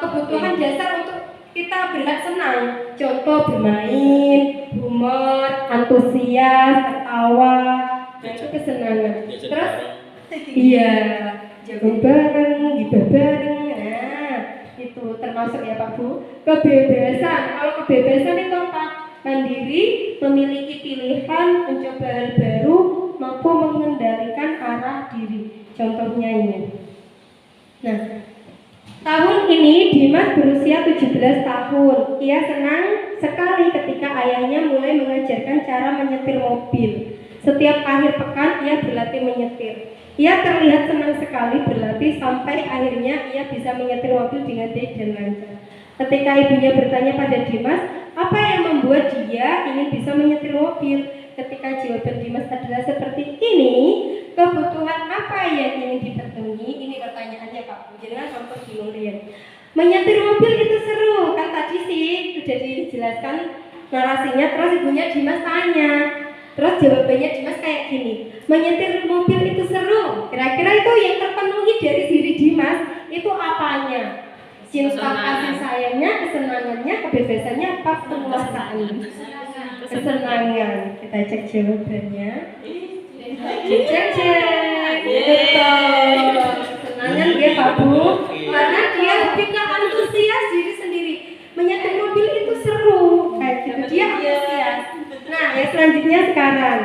kebutuhan dasar untuk kita berhak senang. Contoh bermain, humor, antusias, tertawa, itu kesenangan. Terus iya, jago bareng, gibah bareng. Nah, itu termasuk ya Pak Bu. Kebebasan. Kalau kebebasan itu apa? Mandiri, memiliki pilihan, mencoba hal baru, mampu mengendalikan arah diri. Contohnya ini. Nah, tahun ini Dimas berusia 17 tahun. Ia senang sekali ketika ayahnya mulai mengajarkan cara menyetir mobil. Setiap akhir pekan ia berlatih menyetir. Ia terlihat senang sekali berlatih sampai akhirnya ia bisa menyetir mobil dengan baik dan lancar. Ketika ibunya bertanya pada Dimas, apa yang membuat dia ingin bisa menyetir mobil? Ketika jawaban Dimas adalah seperti ini, kebutuhan apa yang ingin dipenuhi? Ini pertanyaannya Pak Bu. Jangan contoh bingung Rian. Menyetir mobil itu seru, kan tadi sih sudah dijelaskan narasinya. Terus ibunya Dimas tanya, terus jawabannya Dimas kayak gini. Menyetir mobil itu seru. Kira-kira itu yang terpenuhi dari diri Dimas itu apanya? Cinta kasih sayangnya, kesenangannya, kebebasannya, apa penguasaan? Kesenangan. Kita cek jawabannya. Cek. Betul. Kesenangan dia Pak Bu, karena dia lebih ke antusias diri sendiri. Menyetir mobil itu seru, kayak gitu. Dia antusias. Nah, yang selanjutnya sekarang.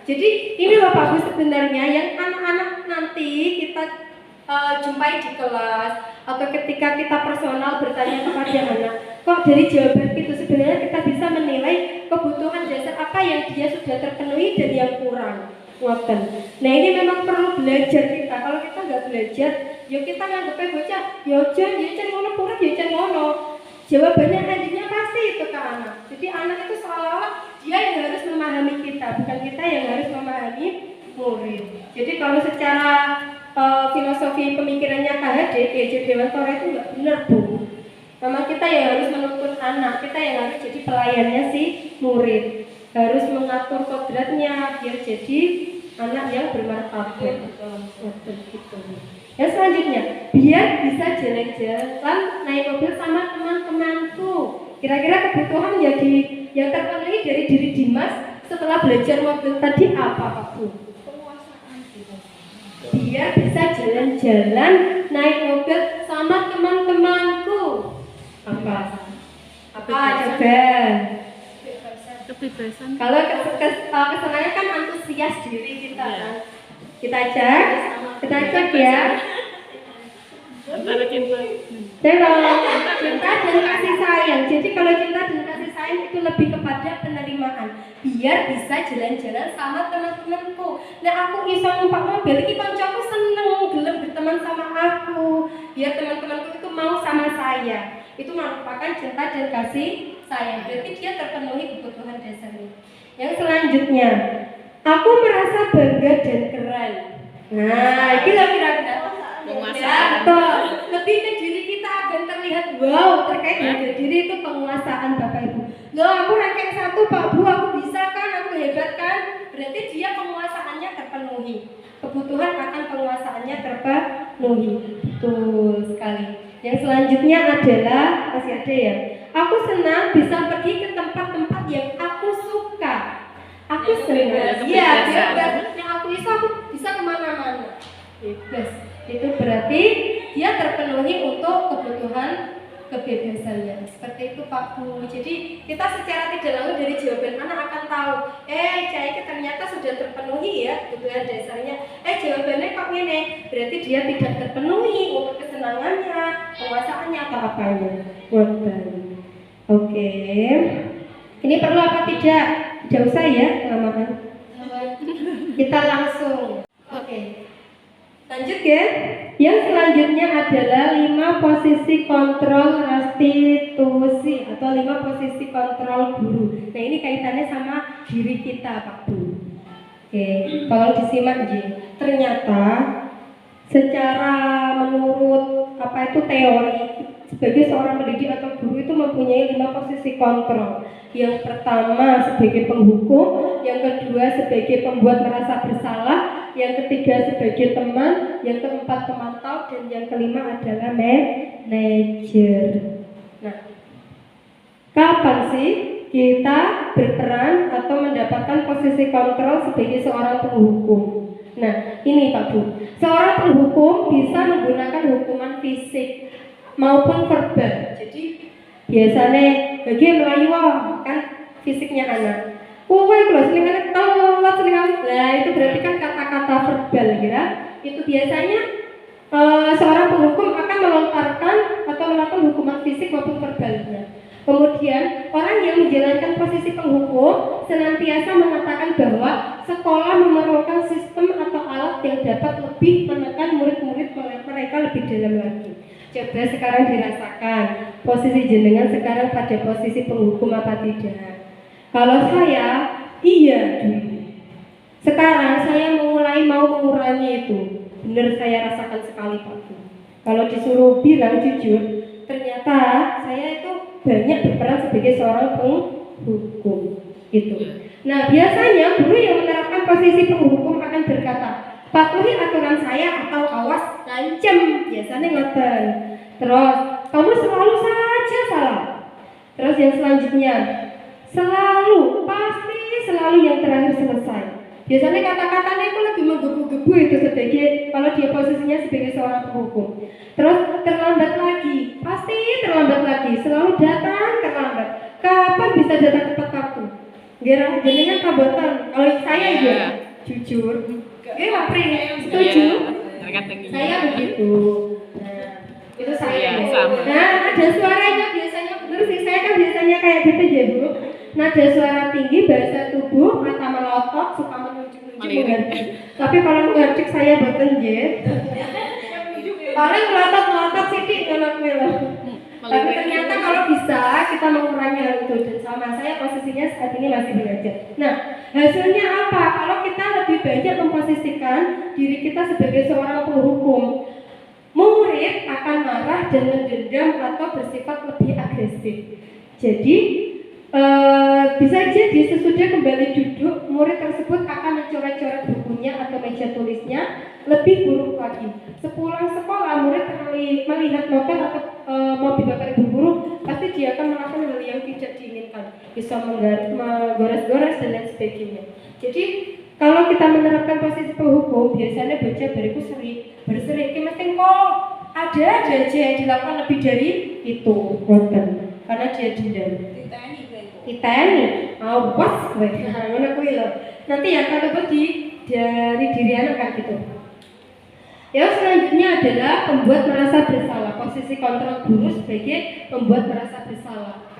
Jadi ini loh Pak Bu sebenarnya yang anak-anak nanti kita jumpai di kelas atau ketika kita personal bertanya kepada anak, kok dari jawaban itu sebenarnya kita bisa menilai kebutuhan dasar apa yang dia sudah terpenuhi dan yang kurang. Ngoten. Nah ini memang perlu belajar kita. Kalau kita nggak belajar, ya kita nganggepnya bocah, ya jan ngono kurang, ya jan ngono. Jawabannya nantinya pasti itu ke anak. Jadi anak itu seolah-olah dia yang harus memahami kita, bukan kita yang harus memahami murid. Jadi kalau secara filosofi pemikirannya KHD, PJ Dewantara itu nggak benar Bu. Memang kita yang harus menuntun anak, kita yang harus jadi pelayannya si murid, harus mengatur kodratnya biar jadi anak yang bermartabat. Gitu. Yang selanjutnya, biar bisa jalan-jalan naik mobil sama teman-temanku. Kira-kira kebutuhan yang terpenuhi dari diri Dimas setelah belajar mobil tadi apa Pak Bu? Biar bisa jalan-jalan naik mobil sama teman-temanku. Apa coba? Kebebasan. Kalau kesenangannya kan antusias diri kita kan. Kita cek ya. Antara cinta. Cinta dan kasih sayang. Jadi kalau cinta dan kasih sayang itu lebih kepada penerimaan. Biar bisa jalan-jalan sama teman-temanku. Nah aku iso numpak mobil, iki kancaku seneng gelem berteman sama aku. Biar teman-temanku itu mau sama saya. Itu merupakan cinta dan kasih sayang. Berarti dia terpenuhi kebutuhan dasarnya. Yang selanjutnya, aku merasa bangga dan keren. Nah, ini lah kira-kira lebih ke diri kita agar terlihat wow terkait dengan diri itu penguasaan Bapak Ibu. Loh aku ranking 1 Pak Bu, aku bisa kan, aku hebat kan. Berarti dia penguasaannya terpenuhi. Kebutuhan akan penguasaannya terpenuhi. Betul sekali. Yang selanjutnya adalah, masih ada ya. Aku senang bisa pergi ke tempat-tempat yang aku suka. Aku senang. Iya, bebas. Yang aku bisa kemana-mana. Bebas. Itu berarti dia terpenuhi untuk kebutuhan kebebasannya. Seperti itu Pak Bu. Jadi kita secara tidak langsung dari jawaban anak akan tahu, Caike ternyata sudah terpenuhi ya kebutuhan dasarnya. Jawabannya kok ini, berarti dia tidak terpenuhi untuk kesenangannya, penguasaannya atau apanya. Oke. Ini perlu apa tidak? Tidak usah ya kelamaan. Kita langsung. Oke. Lanjut ya. Yang selanjutnya adalah 5 posisi kontrol restitusi atau 5 posisi kontrol guru. Nah ini kaitannya sama diri kita Pak Bu. Oke, tolong disimak Ji. Ternyata secara menurut teori sebagai seorang pendidik atau guru itu mempunyai 5 posisi kontrol. Yang pertama sebagai penghukum, yang kedua sebagai pembuat merasa bersalah, yang ketiga sebagai teman, yang keempat pemantau, dan yang kelima adalah manajer. Nah, kapan sih kita berperan atau mendapatkan posisi kontrol sebagai seorang penghukum? Nah, ini Pak Bu, seorang penghukum bisa menggunakan hukuman fisik maupun verbal. Jadi biasanya bagi melayu kan fisiknya anak. Kowe kalau selingan telat selingan. Nah, itu berarti kan kata-kata verbal ya. Itu biasanya seorang penghukum akan melontarkan atau melakukan hukuman fisik maupun verbalnya. Kemudian orang yang menjalankan posisi penghukum senantiasa mengatakan bahwa sekolah memerlukan sistem atau alat yang dapat lebih menekan murid-murid mereka lebih dalam lagi. Coba sekarang dirasakan posisi jenengan sekarang pada posisi penghukum apa tidak? Kalau saya, iya dulu. Sekarang saya mau mengurangi itu. Benar saya rasakan sekali Pak. Kalau disuruh bilang jujur, ternyata saya itu banyak berperan sebagai seorang penghukum. Gitu. Nah biasanya guru yang menerapkan posisi penghukum akan berkata, patuhi aturan saya atau awas ngancem, biasanya ngoten. Terus kamu selalu saja salah. Terus yang selanjutnya, selalu, pasti selalu yang terakhir selesai. Biasanya kata-katanya itu lebih menggebu-gebu itu sebagai, kalau dia posisinya sebagai seorang penghukum. Terus terlambat lagi, pasti terlambat lagi, selalu datang terlambat. Kapan bisa datang tepat waktu? Gerah jenengan kabotan. Kalau saya ya jujur, Apri setuju? Saya begitu. Nah, itu saya. Sama. Nah, ada suaranya biasanya benar sih. Saya kan biasanya kayak gitu ya Bu. Nada suara tinggi, bahasa tubuh, mata melotot, suka menunjuk-nunjuk menghardik. Tapi kalau menghardik saya boten nggih. Paling melotot-melotot sithik ngono kuwi lho. Tapi ternyata kalau bisa kita mengurangi hal itu, dan sama saya posisinya saat ini masih belajar. Nah, hasilnya apa? Kalau kita lebih banyak memposisikan diri kita sebagai seorang penghukum, murid akan marah dan mendendam atau bersifat lebih agresif. Jadi bisa jadi sesudah kembali duduk, murid tersebut akan mencoret-coret bukunya atau meja tulisnya. Lebih buruk lagi, sepulang sekolah murid melihat novel atau mobil bapak ibu guru, pasti dia akan melakukan hal yang tidak diinginkan, bisa menggores-gores dan lain sebagainya. Jadi kalau kita menerapkan posisi penghukum, biasanya baca bariku berseri, mesti kok ada aja yang dilakukan lebih dari itu, karena dia dendam. Kita ini, awas gue, mana gue lo. Nanti yang kata dari diri anak kan gitu. Yang selanjutnya adalah membuat merasa bersalah. Posisi kontrol guru sebagai membuat merasa bersalah.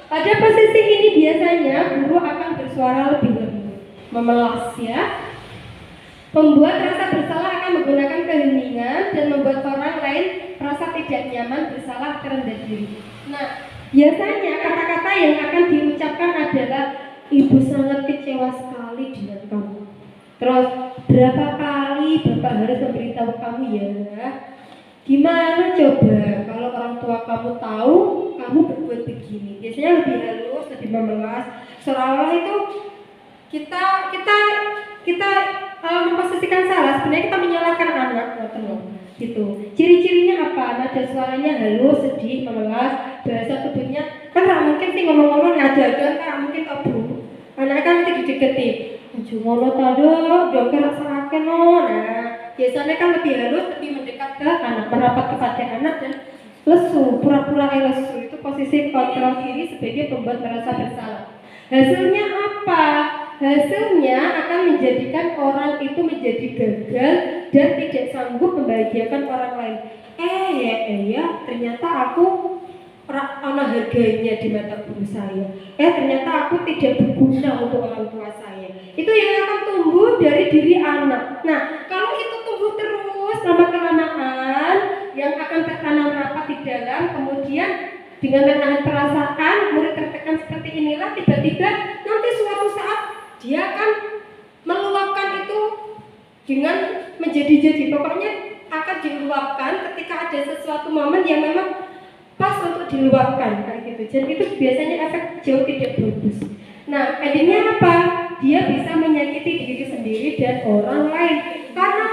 Pada posisi ini biasanya guru akan bersuara lebih lembut, memelas ya. Pembuat rasa bersalah akan menggunakan keheningan dan membuat orang lain merasa tidak nyaman, bersalah, rendah diri. Nah, biasanya kata-kata yang akan diucapkan adalah, ibu sangat kecewa sekali dengan kamu. Terus, berapa kali bapak harus memberitahu kamu ya? Gimana coba kalau orang tua kamu tahu kamu berbuat begini? Biasanya lebih halus, lebih memelas. Seolah-olah itu kita memposisikan salah. Sebenarnya kita menyalahkan anak, gitu. Ciri-cirinya apa? Nada suaranya halus, sedih, memelas. Bahasa tubuhnya kan nggak mungkin sih ngomong-ngomong ngajak-ngajak, kan mungkin tabu. Anak kan mesti dideketi. Ngono tado, dokter rasake no. Nah, biasanya kan lebih halus, lebih mendekat ke anak, merapat kepada anak dan lesu, pura-pura lesu. Itu posisi kontrol diri sebagai pembuat merasa bersalah. Hasilnya apa? Hasilnya akan menjadikan orang itu menjadi gagal dan tidak sanggup membahagiakan orang lain. Ternyata aku ana harganya di mata guru saya. Ternyata aku tidak berguna untuk orang tua saya. Itu yang akan tumbuh dari diri anak. Nah, kalau itu tumbuh terus lama-kelamaan, yang akan tertanam rapat di dalam, kemudian dengan menahan perasaan, murid tertekan seperti inilah, tiba-tiba nanti suatu saat dia akan meluapkan itu dengan menjadi-jadi. Pokoknya akan diluapkan ketika ada sesuatu momen yang memang pas untuk diluapkan kayak gitu. Jadi itu biasanya efek jauh tidak bagus. Nah, endingnya apa? Dia bisa menyakiti diri sendiri dan orang lain karena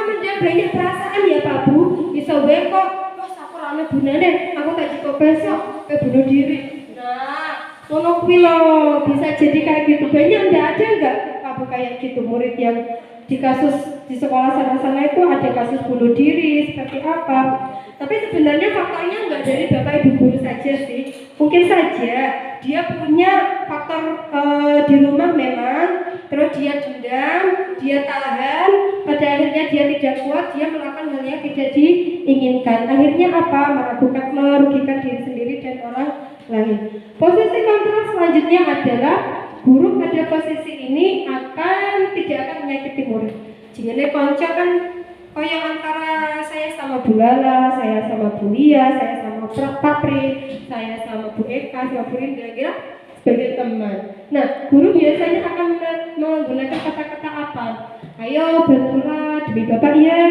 banyak perasaan ya Pak Bu. Bisa kok, wah aku rame gunane, aku tak cukup besok bunuh diri. Nah, ngono kuwi lho, bisa jadi kayak gitu. Banyak ada enggak Pak Bu kayak gitu murid yang di kasus di sekolah sana-sana itu ada kasus bunuh diri seperti apa? Tapi sebenarnya faktornya enggak dari Bapak Ibu guru saja sih. Mungkin saja dia punya faktor di rumah memang, terus dia dendam, dia tahan, pada akhirnya dia tidak kuat, dia melakukan hal yang tidak diinginkan. Akhirnya apa? Merugikan diri sendiri dan orang lain. Posisi kontrol selanjutnya adalah guru pada posisi ini tidak akan menyakiti murid. Jingene konco kan kayak antara saya sama Bu Lala, saya sama Bu Lia, saya sama Pak Pri, saya sama Bu Eka, sama Bu Indra, kira sebagai teman. Nah, guru biasanya akan menggunakan kata-kata apa? Ayo bantulah demi Bapak ya,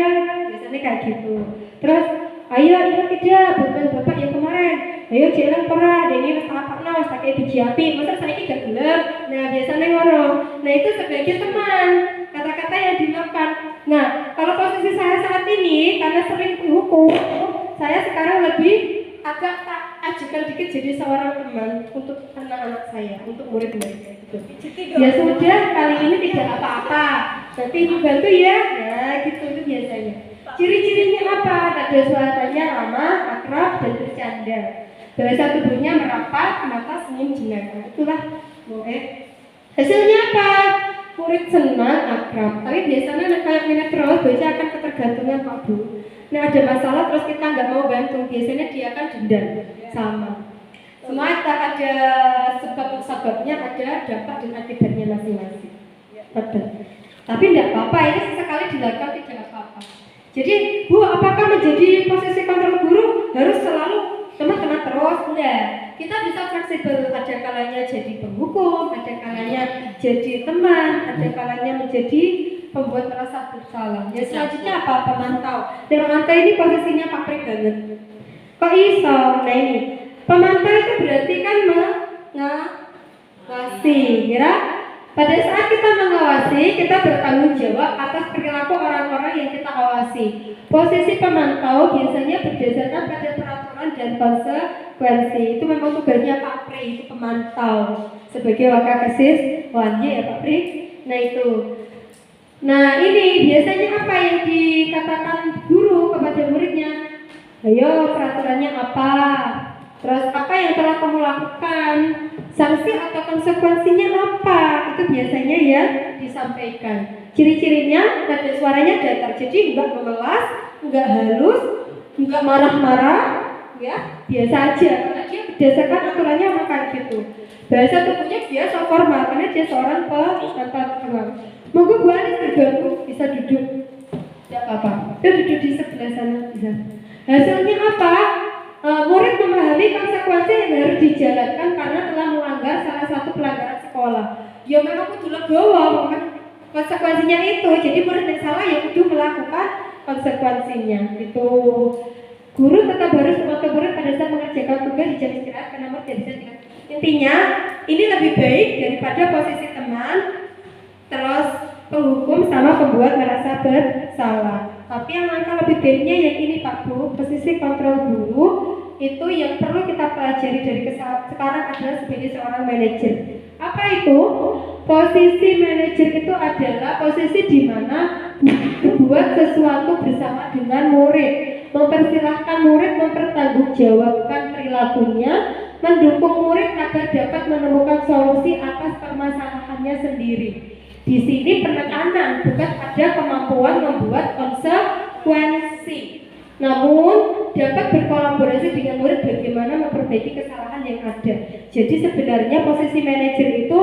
biasanya kayak gitu. Terus, ayo tidak, bantuan Bapak yang kemarin. Ayo jalan pernah, dan ini apa wis tak kayak biji api, masa saya gak gelap. Nah, biasanya ngono. Nah, itu sebagai teman. Kata-kata yang dilakukan. Nah, kalau posisi saya saat ini karena sering dihukum, saya sekarang lebih agak tak ajukan dikit jadi seorang teman untuk anak-anak saya, untuk murid-murid gitu. Ya sudah, kali ini tidak apa-apa. Nanti ibu bantu ya. Nah, gitu itu biasanya. Ciri-cirinya apa? Nada suaranya ramah, akrab, dan bercanda. Bahasa tubuhnya merapat, mata senyum jenaka. Itulah hasilnya apa? Murid senang, akrab. Tapi biasanya kayak minat terus, biasanya akan ketergantungan Pak Bu. Nah ada masalah terus kita nggak mau bantu, biasanya dia akan dendam sama. Semua ada sebab-sebabnya, ada dampak dan akibatnya masing-masing. Betul. Tapi tidak apa-apa, ini sesekali dilakukan tidak apa-apa. Jadi Bu, apakah menjadi posisi kontrol guru harus selalu teman-teman terus? Enggak. Kita bisa fleksibel, ada kalanya jadi penghukum, ada kalanya jadi teman, ada kalanya menjadi pembuat merasa bersalah. Ya selanjutnya apa? Pemantau. Dan pemantau ini posisinya Pak Pri banget. Kok iso? Nah ini pemantau itu berarti kan mengawasi, ya. Pada saat kita mengawasi, kita bertanggung jawab atas perilaku orang-orang yang kita awasi. Posisi pemantau biasanya berdasarkan pada peraturan dan konsekuensi. Itu memang tugasnya Pak Pri, itu pemantau sebagai Wakasiswanya ya Pak Pri. Nah itu. Nah ini biasanya apa yang dikatakan guru kepada muridnya? Ayo peraturannya apa? Terus apa yang telah kamu lakukan? Sanksi atau konsekuensinya apa? Itu biasanya ya disampaikan. Ciri-cirinya nada suaranya datar, jadi enggak memelas, enggak halus, enggak marah-marah, ya biasa aja. Karena dia berdasarkan aturannya makan gitu. Bahasa tubuhnya biasa formal karena dia seorang pengajar. Monggo Bu Anis terganggu, bisa duduk. Tidak apa-apa. Dia duduk di sebelah sana bisa. Hasilnya apa? Murid memahami konsekuensi yang harus dijalankan karena telah melanggar salah satu pelanggaran sekolah. Ya memang kudu legowo, konsekuensinya itu. Jadi murid yang salah ya kudu melakukan konsekuensinya. Itu guru tetap harus memantau murid pada saat mengerjakan tugas di jam istirahat karena murid tidak bisa tinggal. Intinya ini lebih baik daripada posisi teman terus penghukum sama pembuat merasa bersalah. Tapi yang langkah lebih baiknya yang ini Pak Bu, posisi kontrol guru itu yang perlu kita pelajari dari sekarang adalah sebagai seorang manajer. Apa itu? Posisi manajer itu adalah posisi di mana berbuat sesuatu bersama dengan murid, mempersilahkan murid mempertanggungjawabkan perilakunya, mendukung murid agar dapat menemukan solusi atas permasalahannya sendiri. Di sini penekanan bukan ada kemampuan membuat konsekuensi, namun dapat berkolaborasi dengan murid bagaimana memperbaiki kesalahan yang ada. Jadi sebenarnya posisi manajer itu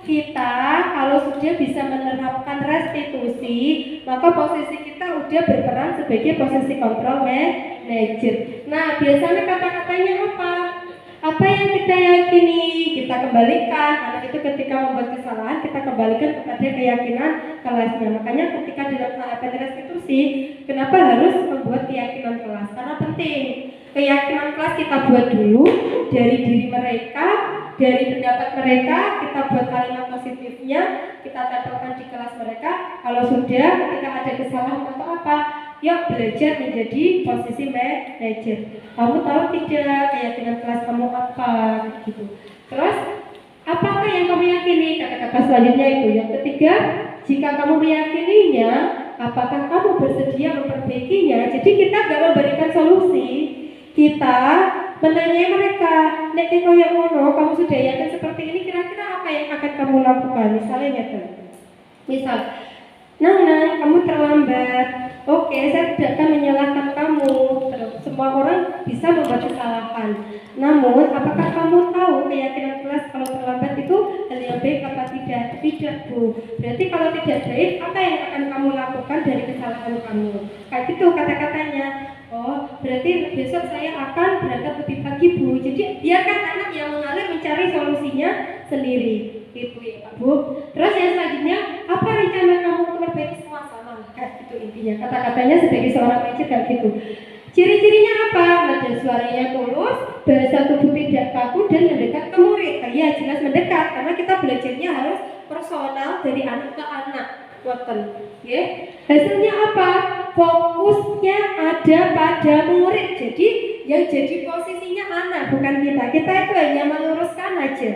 kita kalau sudah bisa menerapkan restitusi, maka posisi kita udah berperan sebagai posisi kontrol manajer. Nah biasanya kata-katanya apa? Apa yang kita yakini kita kembalikan. Anak itu ketika membuat kesalahan kita kembalikan kepada keyakinan kelasnya. Makanya ketika dalam tahapan restitusi, kenapa harus membuat keyakinan kelas? Karena penting. Keyakinan kelas kita buat dulu dari diri mereka, dari pendapat mereka, kita buat kalimat positifnya, kita tempelkan di kelas mereka. Kalau sudah ketika ada kesalahan atau apa, yuk belajar menjadi posisi manajer. Kamu tahu tidak keyakinan kelas kamu apa gitu. Terus apakah yang kamu yakini? Kata-kata selanjutnya itu. Yang ketiga, jika kamu meyakininya, apakah kamu bersedia memperbaikinya? Jadi kita gak memberikan solusi, kita menanyai mereka. Nek koyo ngono, kamu sudah yakin seperti ini, kira-kira apa yang akan kamu lakukan? Misalnya misal, Nang, kamu terlambat. Oke, saya tidak akan menyalahkan kamu. Semua orang bisa membuat kesalahan. Namun, apakah kamu tahu keyakinan kelas kalau terlambat itu hal yang baik apa tidak? Tidak, Bu. Berarti kalau tidak baik, apa yang akan kamu lakukan dari kesalahan kamu? Kayak gitu kata-katanya. Oh, berarti besok saya akan berangkat lebih pagi, Bu. Jadi biarkan anak yang mengalir mencari solusinya sendiri. Itu ya Pak Bu. Terus yang selanjutnya, apa rencana kamu untuk memperbaiki semua sama? Kayak gitu intinya. Kata-katanya sebagai seorang manajer kayak gitu. Ciri-cirinya apa? Nada suaranya tulus, bahasa tubuh tidak kaku dan mendekat ke murid. Ya jelas mendekat karena kita belajarnya harus personal dari anak ke anak. Ngoten. Nggih. Hasilnya apa? Fokusnya ada pada murid. Jadi yang jadi posisinya anak bukan kita. Kita itu hanya meluruskan aja.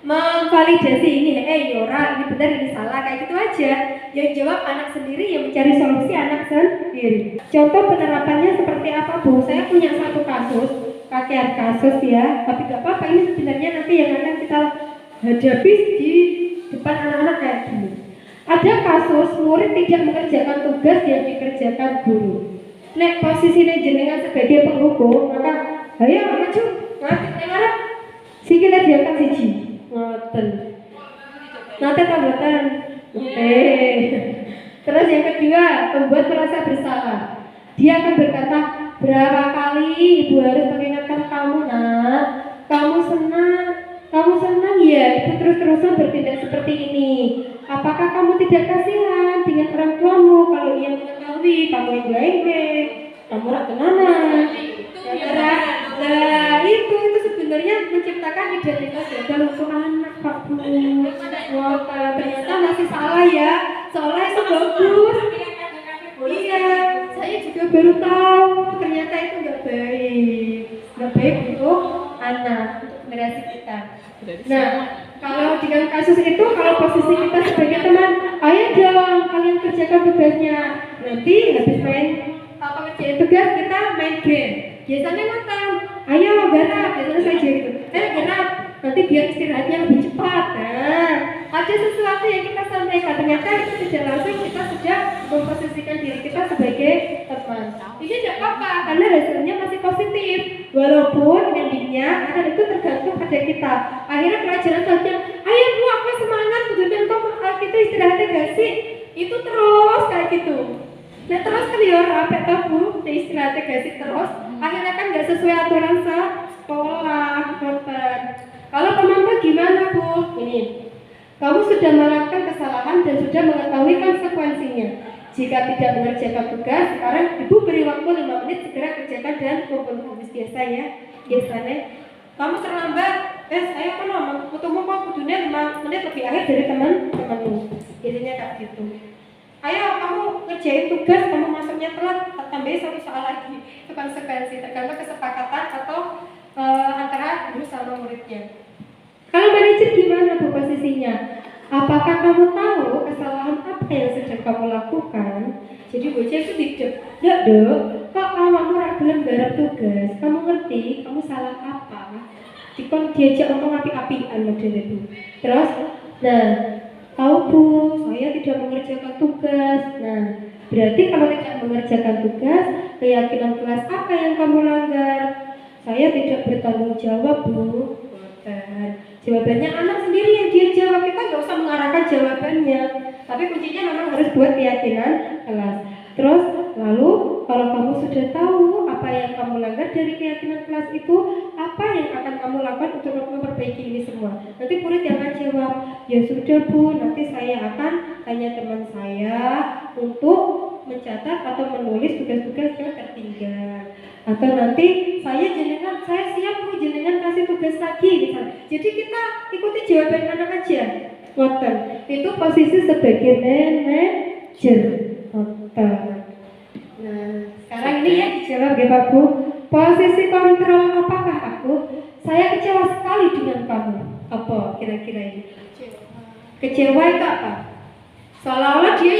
Memvalidasi ini, Yora, ini benar, ini salah, kayak gitu aja. Yang jawab anak sendiri, yang mencari solusi anak sendiri. Contoh penerapannya seperti apa, Bu? Saya punya satu kasus, kakean kasus ya, tapi gak apa-apa, ini sebenarnya nanti yang akan kita hadapi di depan anak-anak kayak gini. Ada kasus murid tidak mengerjakan tugas yang dikerjakan guru. Nek posisinya jenengan sebagai penghukum, maka ayo maju, ngadep ngarep, sikile diangkat siji. Ngoten. Nanti tambatan. Terus yang kedua, pembuat merasa bersalah. Dia akan berkata, berapa kali ibu harus mengingatkan kamu, nak? Kamu senang ya ibu terus-terusan bertindak seperti ini. Apakah kamu tidak kasihan dengan orang tuamu kalau ia mengetahui kamu yang baik-baik, kamu rak tenanan? Nah itu sebenarnya menciptakan identitas gagal untuk anak, Pak Bu. Wah, ternyata masih salah ya. Seolah itu bagus. Iya, saya juga baru tahu ternyata itu nggak baik untuk anak, untuk generasi kita. Nah, kalau dengan kasus itu, kalau posisi kita sebagai teman, ayo dong kalian kerjakan tugasnya. Nanti habis main ngerjain tugas kita main game. Biasanya nonton, ayo garap, biasanya saya gitu. Garap, nanti biar istirahatnya lebih cepat. Nah, ada sesuatu yang kita sampaikan. Ternyata itu tidak langsung kita sudah memposisikan diri kita sebagai teman. Ini tidak apa-apa, karena hasilnya masih positif. Walaupun endingnya akan itu tergantung pada kita. Akhirnya pelajaran selanjutnya, ayo Bu, aku semangat, kemudian kita istirahatnya gak sih? Itu terus kayak gitu. Nah terus kan ya rapet tau Bu, istirahatnya gak sih terus. Akhirnya kan gak sesuai aturan sekolah, nonton. Kalau pemantau gimana Bu? Ini, kamu sudah melakukan kesalahan dan sudah mengetahui konsekuensinya. Jika tidak mengerjakan tugas, sekarang Ibu beri waktu 5 menit segera kerjakan dan kumpul habis biasa ya. Biasanya, kamu terlambat, saya kan ngomong, ketemu kok kudunya 5 menit lebih akhir dari teman-temanmu. Biasanya kayak gitu. Ayo kamu ngerjain tugas, kamu masuknya telat, tambahin 1 soal lagi. Itu konsekuensi, tergantung kesepakatan atau antara guru sama muridnya. Kalau manajer gimana Bu posisinya? Apakah kamu tahu kesalahan apa yang sedang kamu lakukan? Jadi bocah itu tidak, dok, kok kamu belum garap tugas? Kamu ngerti, kamu salah apa? Dikon diajak ngomong api-apian model itu. Terus, nah, tahu Bu, saya tidak mengerjakan tugas. Nah, berarti kalau tidak mengerjakan tugas, keyakinan kelas apa yang kamu langgar? Saya tidak bertanggung jawab Bu. Jawabannya anak sendiri yang dia jawab, kita nggak usah mengarahkan jawabannya. Tapi kuncinya memang harus buat keyakinan kelas. Terus lalu kalau kamu sudah tahu apa yang kamu langgar dari keyakinan kelas itu, apa yang akan kamu lakukan untuk memperbaiki ini semua? Nanti murid yang akan jawab, ya sudah Bu, nanti saya akan tanya teman saya untuk mencatat atau menulis tugas-tugas yang tertinggal. Atau nanti saya siap Bu, jenengan kasih tugas lagi misalnya. Jadi kita ikuti jawaban anak aja. Ngoten. Itu posisi sebagai manajer. Ngoten. Nah, sekarang ini ya dijawab ya Pak Bu. Posisi kontrol apakah aku? Saya kecewa sekali dengan kamu. Apa kira-kira ini? Kecewa itu apa? Seolah-olah dia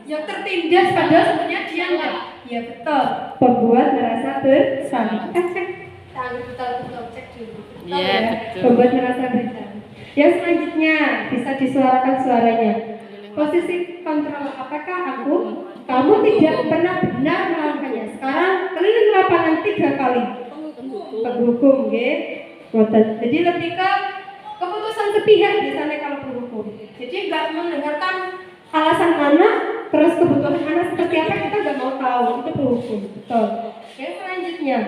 yang tertindas padahal sebenarnya dia enggak. Ya betul. Pembuat merasa bersalah. Betul cek dulu. Iya, betul. Pembuat merasa bersalah. Yang selanjutnya bisa disuarakan suaranya. Posisi kontrol apakah aku? Kamu tidak pernah benar melakukannya. Sekarang keliling lapangan 3 kali. Penghukum, nggih. Jadi lebih ke keputusan sepihak misalnya kalau penghukum. Jadi nggak mendengarkan alasan anak, terus kebutuhan anak seperti apa kita nggak mau tahu, itu penghukum. Betul. Oke, selanjutnya,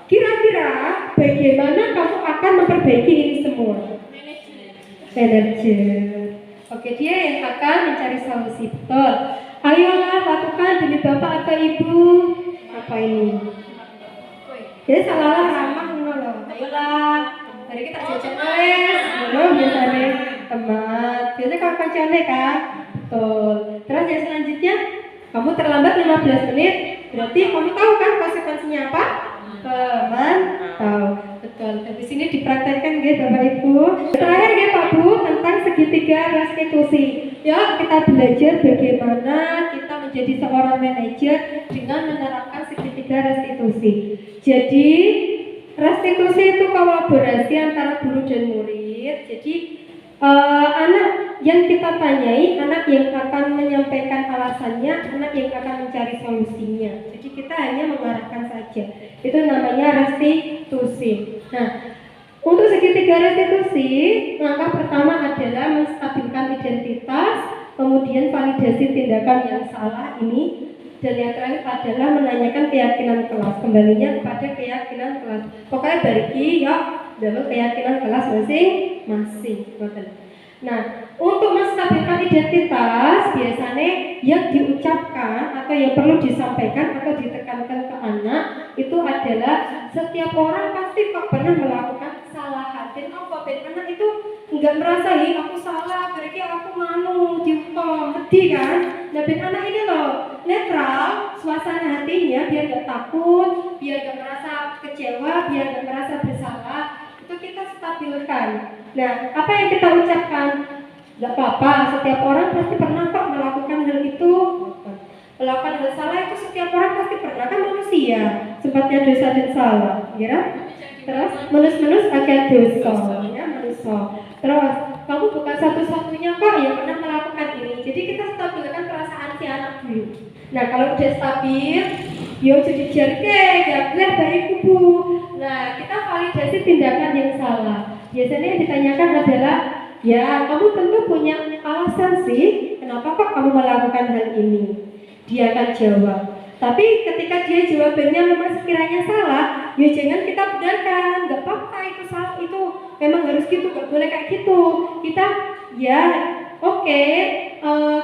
kira-kira bagaimana kamu akan memperbaiki ini semua? Manajer. Oke, dia yang akan mencari solusi. Betul. Ayolah lakukan demi bapak atau ibu. Apa ini? Jadi salah ramah loh. Ayolah. Hari kita jajan les. Loh biasanya teman. Biasanya kalau kancane kan. Betul. Terus yang selanjutnya, kamu terlambat 15 menit, berarti kamu tahu kan konsekuensinya apa? Memantau. Betul. Habis ini dipraktekkan ya Bapak Ibu. Terakhir ya Pak Bu tentang segitiga restitusi. Ya, kita belajar bagaimana kita menjadi seorang manajer dengan menerapkan segitiga restitusi. Jadi, restitusi itu kolaborasi antara guru dan murid. Jadi, anak yang kita tanyai, anak yang akan menyampaikan alasannya, anak yang akan mencari solusinya. Jadi kita hanya mengarahkan saja. Itu namanya restitusi. Nah, untuk segitiga restitusi, langkah pertama adalah menstabilkan identitas, kemudian validasi tindakan yang salah ini, dan yang terakhir adalah menanyakan keyakinan kelas. Kembalinya kepada keyakinan kelas. Pokoknya bagi ya dalam keyakinan kelas masing-masing. Nah, untuk menstabilkan identitas biasanya yang diucapkan atau yang perlu disampaikan atau ditekankan ke anak itu adalah setiap orang pasti kok pernah melakukan kesalahan. Dan apa anak itu nggak merasa aku salah, berarti aku nganu dihukum, sedih kan? Nah, anak ini loh netral suasana hatinya biar nggak takut, biar nggak merasa kecewa, biar nggak merasa bersalah. Itu kita stabilkan. Nah, apa yang kita ucapkan? Gak apa-apa, setiap orang pasti pernah kok melakukan hal itu. Melakukan hal salah itu setiap orang pasti pernah, kan manusia. Sifatnya dosa dan salah, ya. Terus menus-menus agak dosa, ya manusia. Terus kamu bukan satu-satunya kok yang pernah melakukan ini. Jadi kita stabilkan perasaan si anak dulu. Nah, kalau udah stabil, yo jadi jarke, gak benar dari kubu. Nah, kita validasi tindakan yang salah. Biasanya yang ditanyakan adalah, ya kamu tentu punya alasan sih, kenapa kok kamu melakukan hal ini? Dia akan jawab. Tapi ketika dia jawabannya memang sekiranya salah, ya jangan kita benarkan, nggak apa-apa itu salah, itu memang harus gitu, nggak boleh kayak gitu. Kita, ya oke,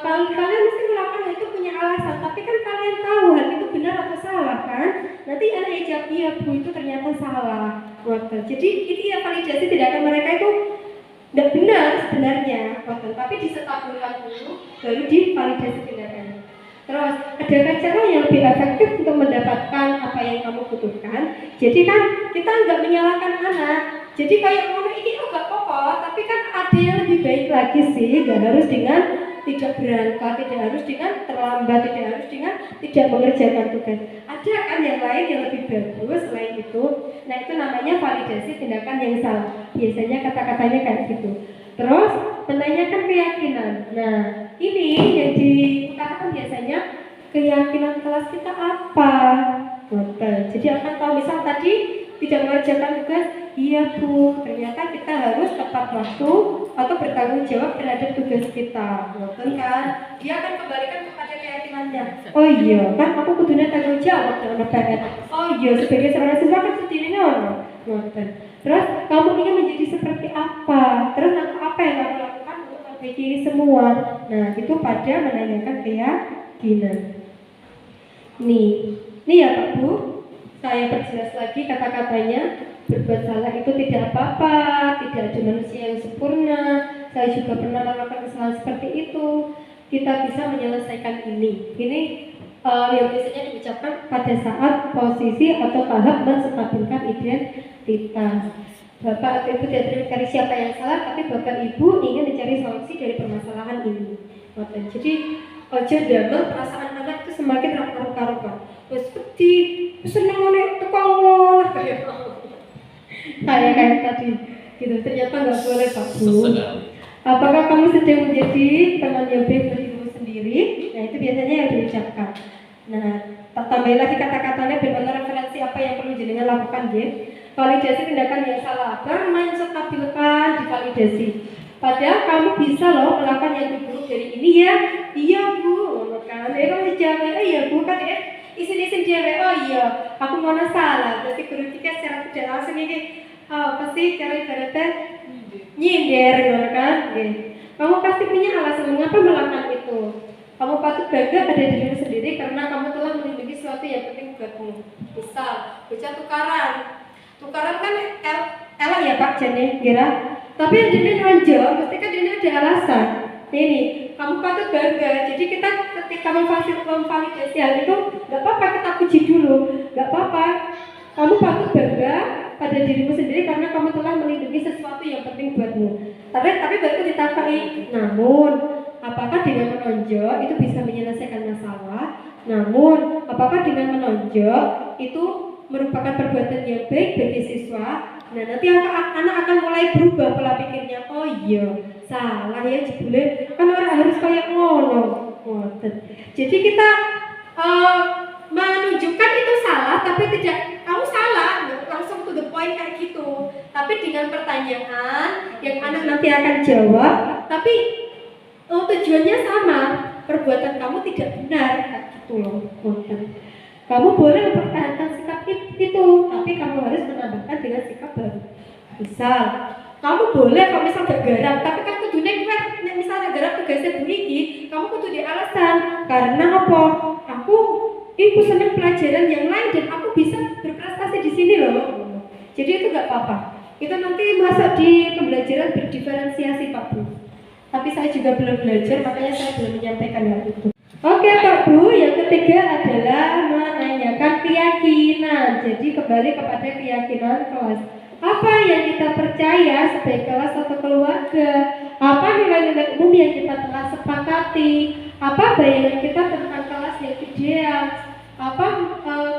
kalau kalian mesti melakukan hal itu punya alasan, tapi kan kalian tahu hal itu benar atau salah kan? Nanti anaknya jawab, iya Bu itu ternyata salah. Jadi itu ya validasi tindakan mereka itu tidak benar sebenarnya, tapi disetabilkan dulu, baru divalidasi tindakannya. Terus ada cara yang lebih efektif untuk mendapatkan apa yang kamu butuhkan. Jadi kan kita nggak menyalahkan anak. Jadi kayak kamu ini nggak apa-apa, tapi kan ada yang lebih baik lagi sih. Nggak harus dengan tidak berangkat, tidak harus dengan terlambat, tidak harus dengan tidak mengerjakan tugas. Ada kan yang lain yang lebih bagus selain itu. Nah itu namanya validasi tindakan yang salah. Biasanya kata-katanya kayak gitu. Terus menanyakan keyakinan. Nah ini yang diutarakan biasanya keyakinan kelas kita apa? Jadi akan tahu misal tadi tidak mengerjakan tugas, iya Bu, ternyata kita harus tepat waktu atau bertanggung jawab terhadap tugas kita. Betul kan? Dia akan kembalikan kepada keyakinannya. Oh iya, kan aku kudunya tanggung jawab dengan PR. Oh iya, sebagai seorang siswa kan seperti ini Terus kamu ingin menjadi seperti apa? Terus apa yang kamu lakukan untuk memperbaiki ini semua? Nah, itu pada menanyakan keyakinan. Nih ya Pak Bu, saya perjelas lagi kata-katanya. Berbuat salah itu tidak apa-apa, tidak ada manusia yang sempurna. Saya juga pernah melakukan kesalahan seperti itu. Kita bisa menyelesaikan ini. Ini yang biasanya diucapkan pada saat posisi atau tahap menstabilkan identitas. Bapak atau Ibu tidak mencari siapa yang salah, tapi Bapak Ibu ingin mencari solusi dari permasalahan ini. Jadi ojo damel perasaan anak itu semakin karuan. Wes pedih, seneng oleh tukang kayak kayak tadi gitu. Ternyata nggak boleh Pak Bu. Apakah kamu sedang menjadi teman yang baik bagi dirimu sendiri? Nah itu biasanya yang diucapkan. Nah tambah lagi kata-katanya benar referensi apa yang perlu jenengan lakukan ya. Validasi tindakan yang salah. Baru main stabilkan, divalidasi. Padahal kamu bisa loh melakukan yang lebih buruk dari ini ya. Iya Bu, kan? Kamu dijawab, iya Bu kan ya. Isin-isin dia, oh iya, aku mau salah. Berarti guru kita secara tidak langsung ini, pasti cara ibaratnya nyindir, kan? Kamu pasti punya alasan mengapa melakukan itu. Kamu patut bangga pada dirimu sendiri karena kamu telah melindungi sesuatu yang penting buatmu. Misal, baca tukaran kan elak ya Pak Jane, kira. Tapi yang dia nonjol, pasti kan dia ada alasan. Ini kamu patut bangga. Jadi kita ketika memvalidasi hal itu, nggak apa-apa kita puji dulu, nggak apa-apa. Kamu patut bangga pada dirimu sendiri karena kamu telah melindungi sesuatu yang penting buatmu. Tapi baru ditakai, namun apakah dengan menonjol itu bisa menyelesaikan masalah? Namun apakah dengan menonjol itu merupakan perbuatan yang baik bagi siswa? Nah nanti anak akan mulai berubah pola pikirnya. Oh iya, salah ya jebule, kan orang harus kayak ngono. Jadi kita menunjukkan itu salah, tapi tidak kamu salah, langsung to the point kayak gitu. Tapi dengan pertanyaan yang anak nanti akan jawab, tapi tujuannya sama, perbuatan kamu tidak benar, kayak gitu loh. Kamu boleh mempertahankan sikap itu, tapi kamu harus menambahkan dengan sikap baru. Misal, kamu boleh kalau misal gak garap, tapi kan kudu nek misal garap tugasnya Bu iki, kamu kudu di alasan karena apa? Aku senang pelajaran yang lain dan aku bisa berprestasi di sini loh. Jadi itu gak apa-apa. Itu nanti masuk di pembelajaran berdiferensiasi Pak Bu. Tapi saya juga belum belajar, makanya saya belum menyampaikan hal itu. Oke Pak Bu, yang ketiga adalah menanyakan keyakinan. Jadi kembali kepada keyakinan kelas. Apa yang kita percaya sebagai kelas atau keluarga? Apa nilai-nilai umum yang kita telah sepakati? Apa bayangan kita tentang kelas yang ideal? Apa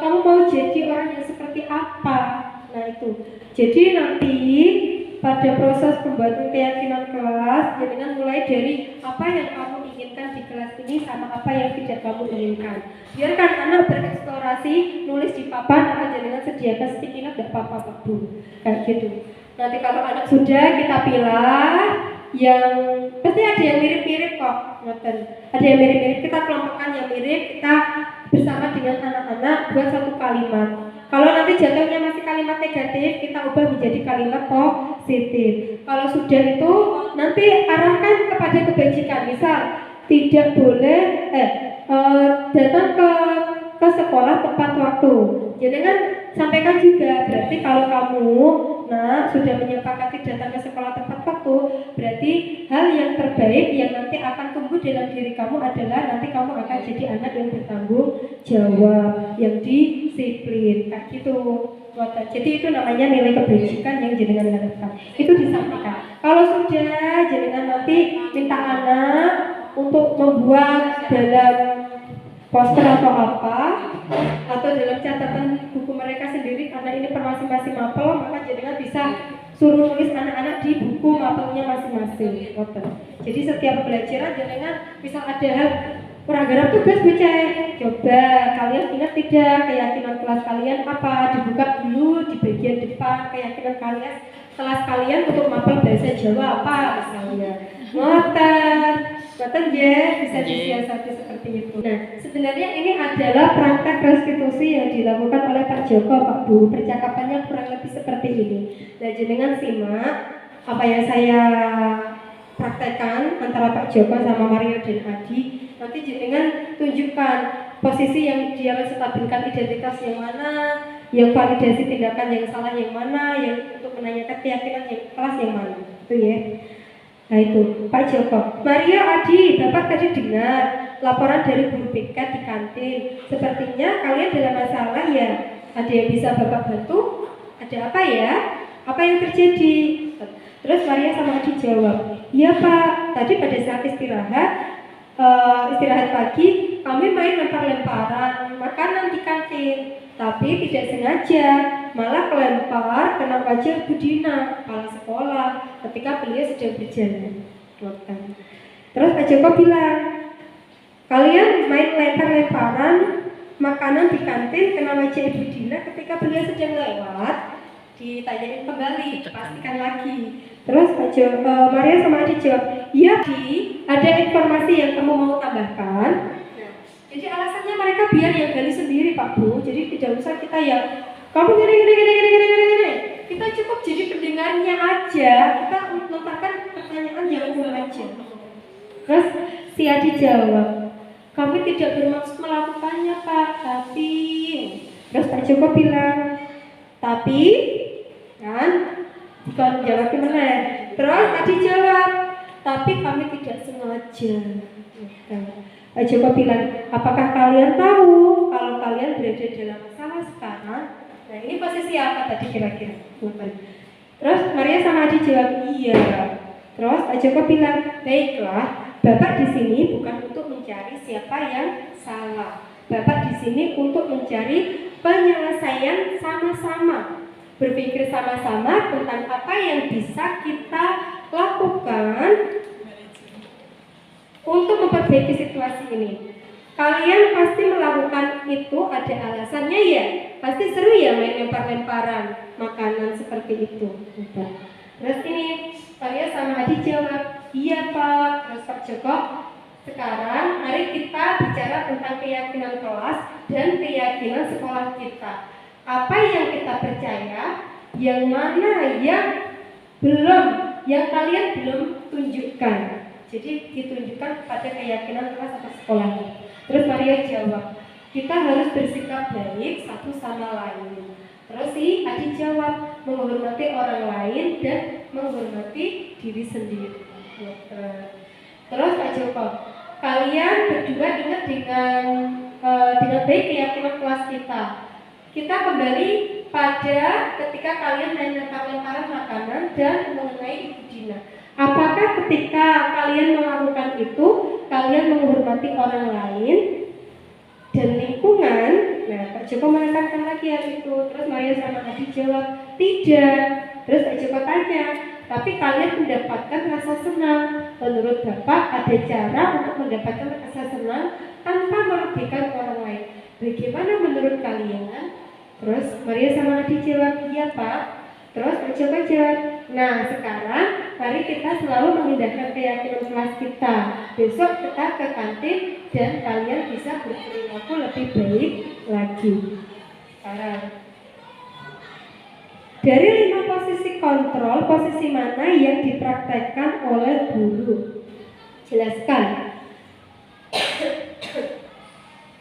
kamu mau jadi orang yang seperti apa? Nah itu. Jadi nanti pada proses pembuatan keyakinan kelas, jadikan mulai dari apa yang kamu inginkan di kelas ini sama apa yang tidak kamu inginkan. Biarkan anak bereksplorasi, nulis di papan, akan jadikan sediakan sticky note, tidak apa-apa Pak Bu. Kayak gitu. Nanti kalau anak sudah kita pilih yang pasti ada yang mirip-mirip kok, ada yang mirip-mirip, kita kelompokkan yang mirip, kita bersama dengan anak-anak buat satu kalimat. Kalau nanti jatuhnya masih kalimat negatif, kita ubah menjadi kalimat positif. Kalau sudah itu, nanti arahkan kepada kebajikan. Misal, tidak boleh datang ke sekolah tepat waktu. Jadi kan sampaikan juga, berarti kalau kamu sudah menyepakati datang ke sekolah tepat waktu, berarti hal yang terbaik yang nanti akan tumbuh dalam diri kamu adalah nanti kamu akan jadi anak yang bertanggung jawab, yang disiplin, kayak gitu. Jadi itu namanya nilai kebajikan yang jenengan harapkan. Itu disampaikan. Kalau sudah, jenengan nanti minta anak untuk membuat dalam poster atau apa, atau dalam catatan buku mereka sendiri, karena ini per masing-masing mapel, maka jenengan bisa suruh nulis anak-anak di buku mapelnya masing-masing. Jadi setiap pelajaran jenengan misal ada hal kurang garap tugas baca, coba kalian ingat tidak keyakinan kelas kalian apa, dibuka dulu di bagian depan keyakinan kalian kelas kalian untuk mapel bahasa Jawa apa misalnya. Ngoten ya, bisa disiasati seperti itu. Nah, sebenarnya ini adalah praktek restitusi yang dilakukan oleh Pak Joko, Pak Bu. Percakapannya kurang lebih seperti ini. Nah, jenengan simak apa yang saya praktekkan antara Pak Joko sama Mario dan Adi. Nanti jenengan tunjukkan posisi yang dia menstabilkan identitas yang mana, yang validasi tindakan yang salah yang mana, yang untuk menanyakan keyakinan yang kelas yang mana. Itu ya. Nah itu, Pak Joko. Maria, Adi, Bapak tadi dengar laporan dari guru BK di kantin. Sepertinya kalian dalam masalah ya. Ada yang bisa Bapak bantu? Ada apa ya? Apa yang terjadi? Terus Maria sama Adi jawab, iya Pak, tadi pada saat istirahat pagi, kami main lempar-lemparan makanan di kantin. Tapi tidak sengaja, malah kelempar kena wajah Bu Dina, kepala sekolah, ketika beliau sedang berjalan. Terus Pak Joko bilang, kalian main lempar-lemparan makanan di kantin kena wajah Ibu Dina ketika beliau sedang lewat. Ditanyain kembali, pastikan lagi. Terus Pak Joko, Maria sama Adi jawab, iya Di, ada informasi yang kamu mau tambahkan? Jadi alasannya mereka biar yang gali sendiri Pak Bu. Jadi tidak usah kita yang kamu gini. Kita cukup jadi pendengarnya aja. Kita melontarkan pertanyaan yang umum aja. Terus si Adi jawab, kami tidak bermaksud melakukannya Pak, tapi. Terus Pak Joko bilang, tapi kan bukan jawab gimana? Terus Adi jawab, tapi kami tidak sengaja. Pak Joko bilang, apakah kalian tahu kalau kalian berada dalam masalah sekarang? Nah ini posisi apa tadi kira-kira? Terus Maria sama Adi jawab iya. Terus Pak Joko bilang, baiklah, Bapak di sini bukan untuk mencari siapa yang salah. Bapak di sini untuk mencari penyelesaian sama-sama. Berpikir sama-sama tentang apa yang bisa kita lakukan untuk memperbaiki situasi ini. Kalian pasti melakukan itu ada alasannya ya. Pasti seru ya main lempar-lemparan makanan seperti itu. Terus ini Maria sama Adi jawab, iya Pak. Terus Pak Joko, sekarang mari kita bicara tentang keyakinan kelas dan keyakinan sekolah kita. Apa yang kita percaya, yang mana yang kalian belum tunjukkan. Jadi ditunjukkan pada keyakinan kelas atau sekolah. Terus Maria jawab, kita harus bersikap baik satu sama lain. Terus si Adi jawab, menghormati orang lain dan menghormati diri sendiri. Terus Pak Joko, kalian berdua ingat dengan baik keyakinan kelas kita. Kita kembali pada ketika kalian lempar-lemparan makanan dan mengenai Ibu Dina. Apakah ketika kalian melakukan itu, kalian menghormati orang lain dan lingkungan? Nah, Pak Joko menekankan lagi hal itu. Terus Maria sama Adi jawab, tidak. Terus Pak Joko tanya, tapi kalian mendapatkan rasa senang. Menurut Bapak ada cara untuk mendapatkan rasa senang tanpa merugikan orang lain. Bagaimana menurut kalian? Terus Maria sama Adi jawab, iya Pak. Terus Pak Joko jawab, nah sekarang mari kita selalu mengindahkan keyakinan kelas kita. Besok kita ke kantin dan kalian bisa berperilaku lebih baik lagi. Sekarang dari 5 posisi kontrol, posisi mana yang dipraktekkan oleh guru? Jelaskan.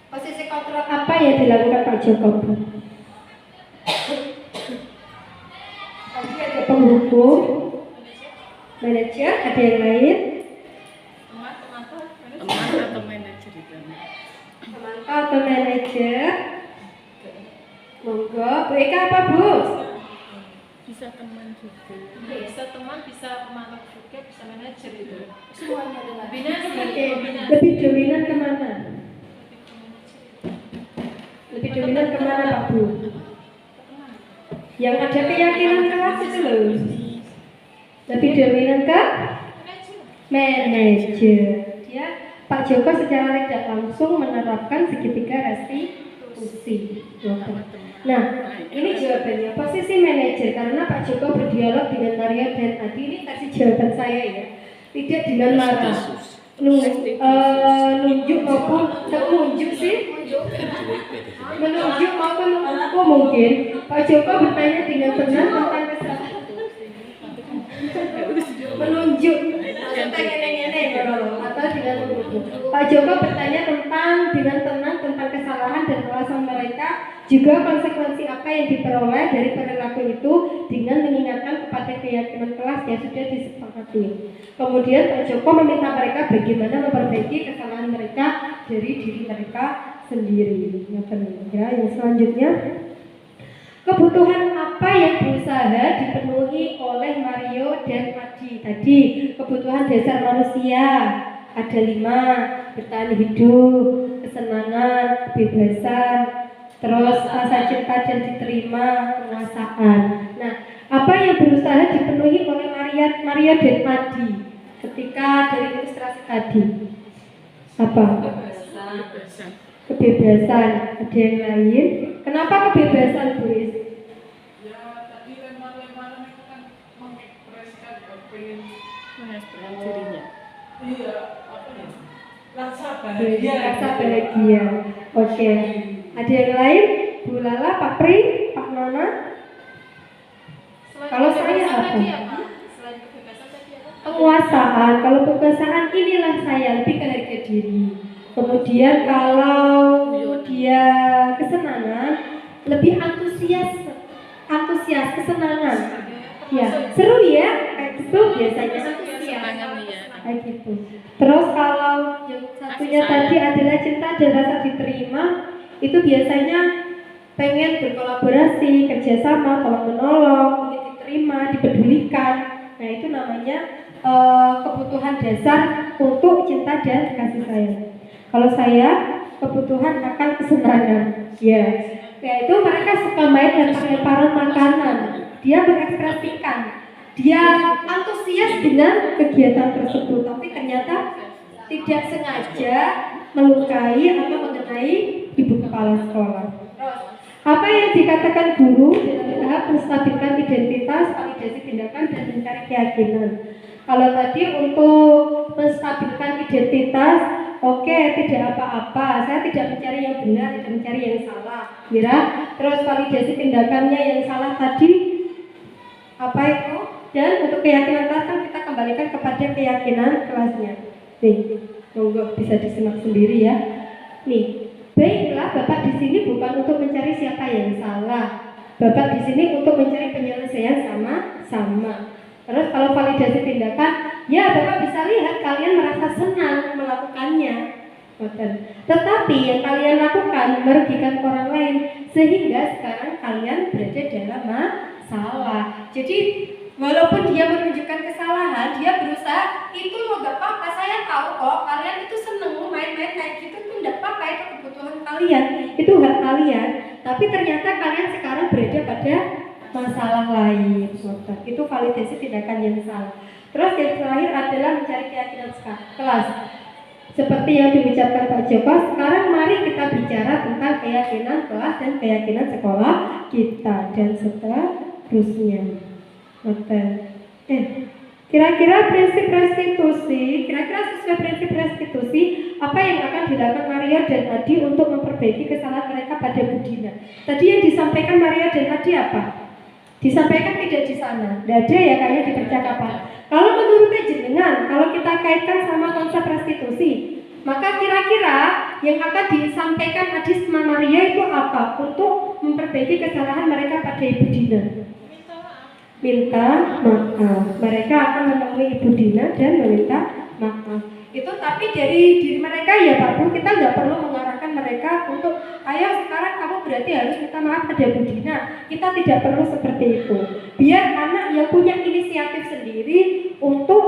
Posisi kontrol apa yang dilakukan Pak Joko? Tadi ada penghukum, manajer, ada yang lain? Teman atau manajer itu. Teman atau manajer? Monggo, Bu Eka apa Bu? Bisa teman juga. Bisa teman, bisa pemantau juga, bisa manajer itu. Semuanya adalah Kombinasi. lebih dominan kemana? Lebih dominan kemana Pak Bu? Yang ada keyakinan kelas itu loh. Lebih dominan ke manajer. Ya, Pak Joko secara tidak langsung menerapkan segitiga restitusi. Nah, ini jawabannya posisi manajer karena Pak Joko berdialog dengan Maria dan Adi. Ini kasih jawaban saya ya. Tidak dengan marah. Nunjuk maupun menunjuk sih. Menunjuk maupun mengaku mungkin. Pak Joko bertanya dengan tenang tentang kesalahan. Menunjuk atau dengan menunjuk. Pak Joko bertanya dengan tenang tentang kesalahan dan alasan mereka, juga konsekuensi apa yang diperoleh dari perilaku itu dengan mengingatkan kepada keyakinan kelas yang sudah disepakati. Kemudian Pak Joko meminta mereka bagaimana memperbaiki kesalahan mereka dari diri mereka sendiri. Yang selanjutnya, kebutuhan apa yang berusaha dipenuhi oleh Mario dan Adi tadi? Kebutuhan dasar manusia ada 5, bertahan hidup, kesenangan, kebebasan, terus rasa cinta dan diterima, penguasaan. Nah, apa yang berusaha dipenuhi oleh Mario dan Adi ketika dari ilustrasi tadi? Apa? Kebebasan. Ada yang lain? Kenapa kebebasan, Bu Is? Ya tadi lemar-lemaran itu kan mengekspresikan pengen Mengekspresikan dirinya. iya apa ya rasa bahagia. Rasa bahagia. Oke. Ada yang lain? Bu Lala, Pak Pri, Pak Nona? Kalau saya apa? Selain kebebasan tadi apa? Penguasaan. Kalau penguasaan inilah saya, lebih ke harga diri. Kemudian kalau dia kesenangan, lebih antusias kesenangan. Ya, seru ya, kayak gitu biasanya antusias. Kesenangan ya. kayak gitu. Terus kalau yang satunya tadi adalah cinta dan rasa diterima, itu biasanya pengen berkolaborasi, kerjasama, tolong menolong, ingin diterima, dipedulikan. Nah itu namanya kebutuhan dasar untuk cinta dan kasih sayang. Kalau saya kebutuhan akan kesenangan, ya, yaitu mereka suka main lempar-lemparan makanan. Dia mengekspresikan, dia antusias dengan kegiatan tersebut, tapi ternyata tidak sengaja melukai atau mengenai ibu kepala sekolah. Apa yang dikatakan guru dalam tahap menstabilkan identitas, validasi tindakan, dan mencari keyakinan. Kalau tadi untuk menstabilkan identitas, oke, tidak apa-apa. Saya tidak mencari yang benar, tidak mencari yang salah. Mira, terus validasi tindakannya yang salah tadi, apa itu? Dan untuk keyakinan kelas kan kita kembalikan kepada keyakinan kelasnya. Nih, monggo bisa disimak sendiri ya. Nih. Baiklah, Bapak di sini bukan untuk mencari siapa yang salah. Bapak di sini untuk mencari penyelesaian sama-sama. Terus kalau validasi tindakan, ya Bapak bisa lihat kalian merasa senang melakukannya. Tetapi yang kalian lakukan merugikan orang lain, sehingga sekarang kalian berada dalam masalah. Jadi walaupun dia menunjukkan kesalahan, dia berusaha, itu loh gak apa-apa, saya tahu kok kalian itu seneng main-main kayak gitu tuh gak apa-apa, itu kebutuhan kalian, itu hak kalian. Tapi ternyata kalian sekarang berada pada masalah lain. Itu validasi tindakan yang salah. Terus yang terakhir adalah mencari keyakinan kelas. Seperti yang diucapkan Pak Joko, sekarang mari kita bicara tentang keyakinan kelas dan keyakinan sekolah kita dan seterusnya. Kira-kira prinsip restitusi, kira-kira sesuai prinsip restitusi, apa yang akan dilakukan Mario dan Adi untuk memperbaiki kesalahan mereka pada Budina? Tadi yang disampaikan Mario dan Adi apa? Disampaikan tidak di sana, tidak ada ya kayaknya di percakapan. Kalau menurut jenengan, kalau kita kaitkan sama konsep restitusi, maka kira-kira yang akan disampaikan Adi sama Mario itu apa untuk memperbaiki kesalahan mereka pada Ibu Dina? Minta maaf. Mereka akan menemui Ibu Dina dan meminta maaf. Itu tapi dari diri mereka ya Pak Bu, kita nggak perlu mengarahkan mereka untuk ayo sekarang kamu berarti harus minta maaf pada Bu Dina. Kita tidak perlu seperti itu. Biar anak yang punya inisiatif sendiri untuk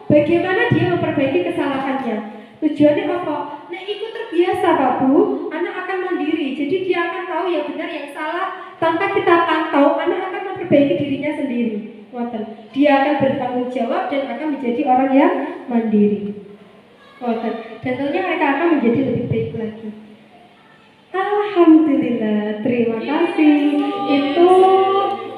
bagaimana dia memperbaiki kesalahannya. Tujuannya apa? Nah ikut terbiasa Pak Bu, anak akan mandiri. Jadi dia akan tahu yang benar yang salah tanpa kita pantau. Anak akan memperbaiki dirinya sendiri. Dia akan bertanggung jawab dan akan menjadi orang yang mandiri. Dan tentunya mereka akan menjadi lebih baik lagi. Alhamdulillah, terima kasih. Itu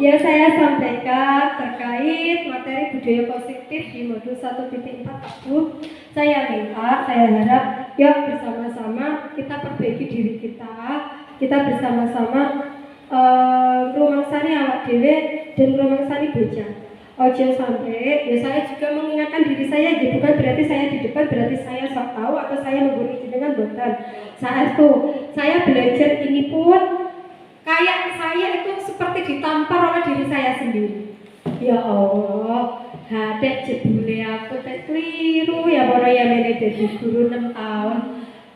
yang saya sampaikan terkait materi budaya positif di modul 1.4 Bu. Saya minta, saya harap yuk bersama-sama kita perbaiki diri kita bersama-sama rumangsani awak dhewe dan rumangsani bocah. Ojo sampai, ya saya juga mengingatkan diri saya, ya bukan berarti saya di depan, berarti saya sok tahu atau saya menggurui dengan botan. Saat itu saya belajar ini pun kayak saya itu seperti ditampar oleh diri saya sendiri. Ya Allah, hadek jebule aku tek keliru ya para ya mene dadi guru 6 tahun.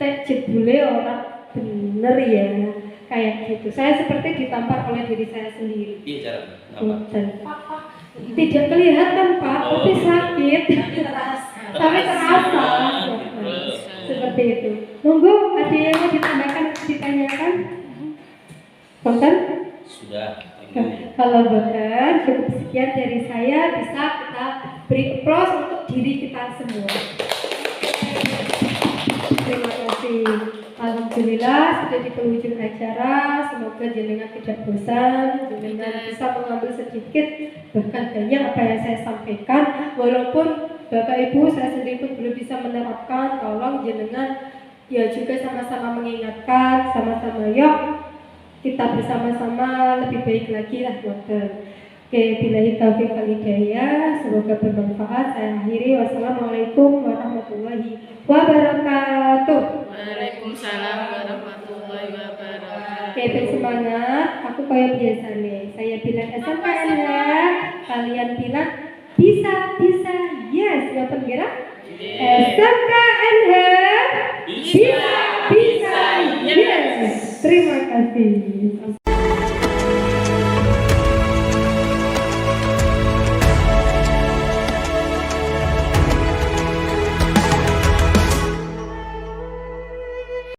Tek jebule orang bener ya. Kayak gitu. Saya seperti ditampar oleh diri saya sendiri. Iya cara. Tidak kelihatan Pak, tapi sakit. Tapi terasa. Seperti itu. Monggo ada yang mau ditambahkan, ditanyakan? Boten? Sudah. Kalau boten, cukup sekian dari saya. Bisa kita beri applause untuk diri kita semua. Terima kasih. Alhamdulillah sudah di penghujung acara. Semoga jenengan tidak bosan, jenengan bisa mengambil sedikit bahkan banyak apa yang saya sampaikan. Walaupun Bapak Ibu saya sendiri pun belum bisa menerapkan, tolong jenengan ya juga sama-sama mengingatkan, sama-sama yuk kita bersama-sama lebih baik lagi lah Dokter. Oke, billahi taufiq wal hidayah, semoga bermanfaat. Saya akhiri, wassalamualaikum warahmatullahi wabarakatuh. Waalaikumsalam warahmatullahi wabarakatuh. Oke, bersemangat. Aku kayak biasa nih. Saya bilang SMKN ya. Kalian bilang bisa, yes. Gak penggerak? SMK NH bisa, yes. Terima kasih.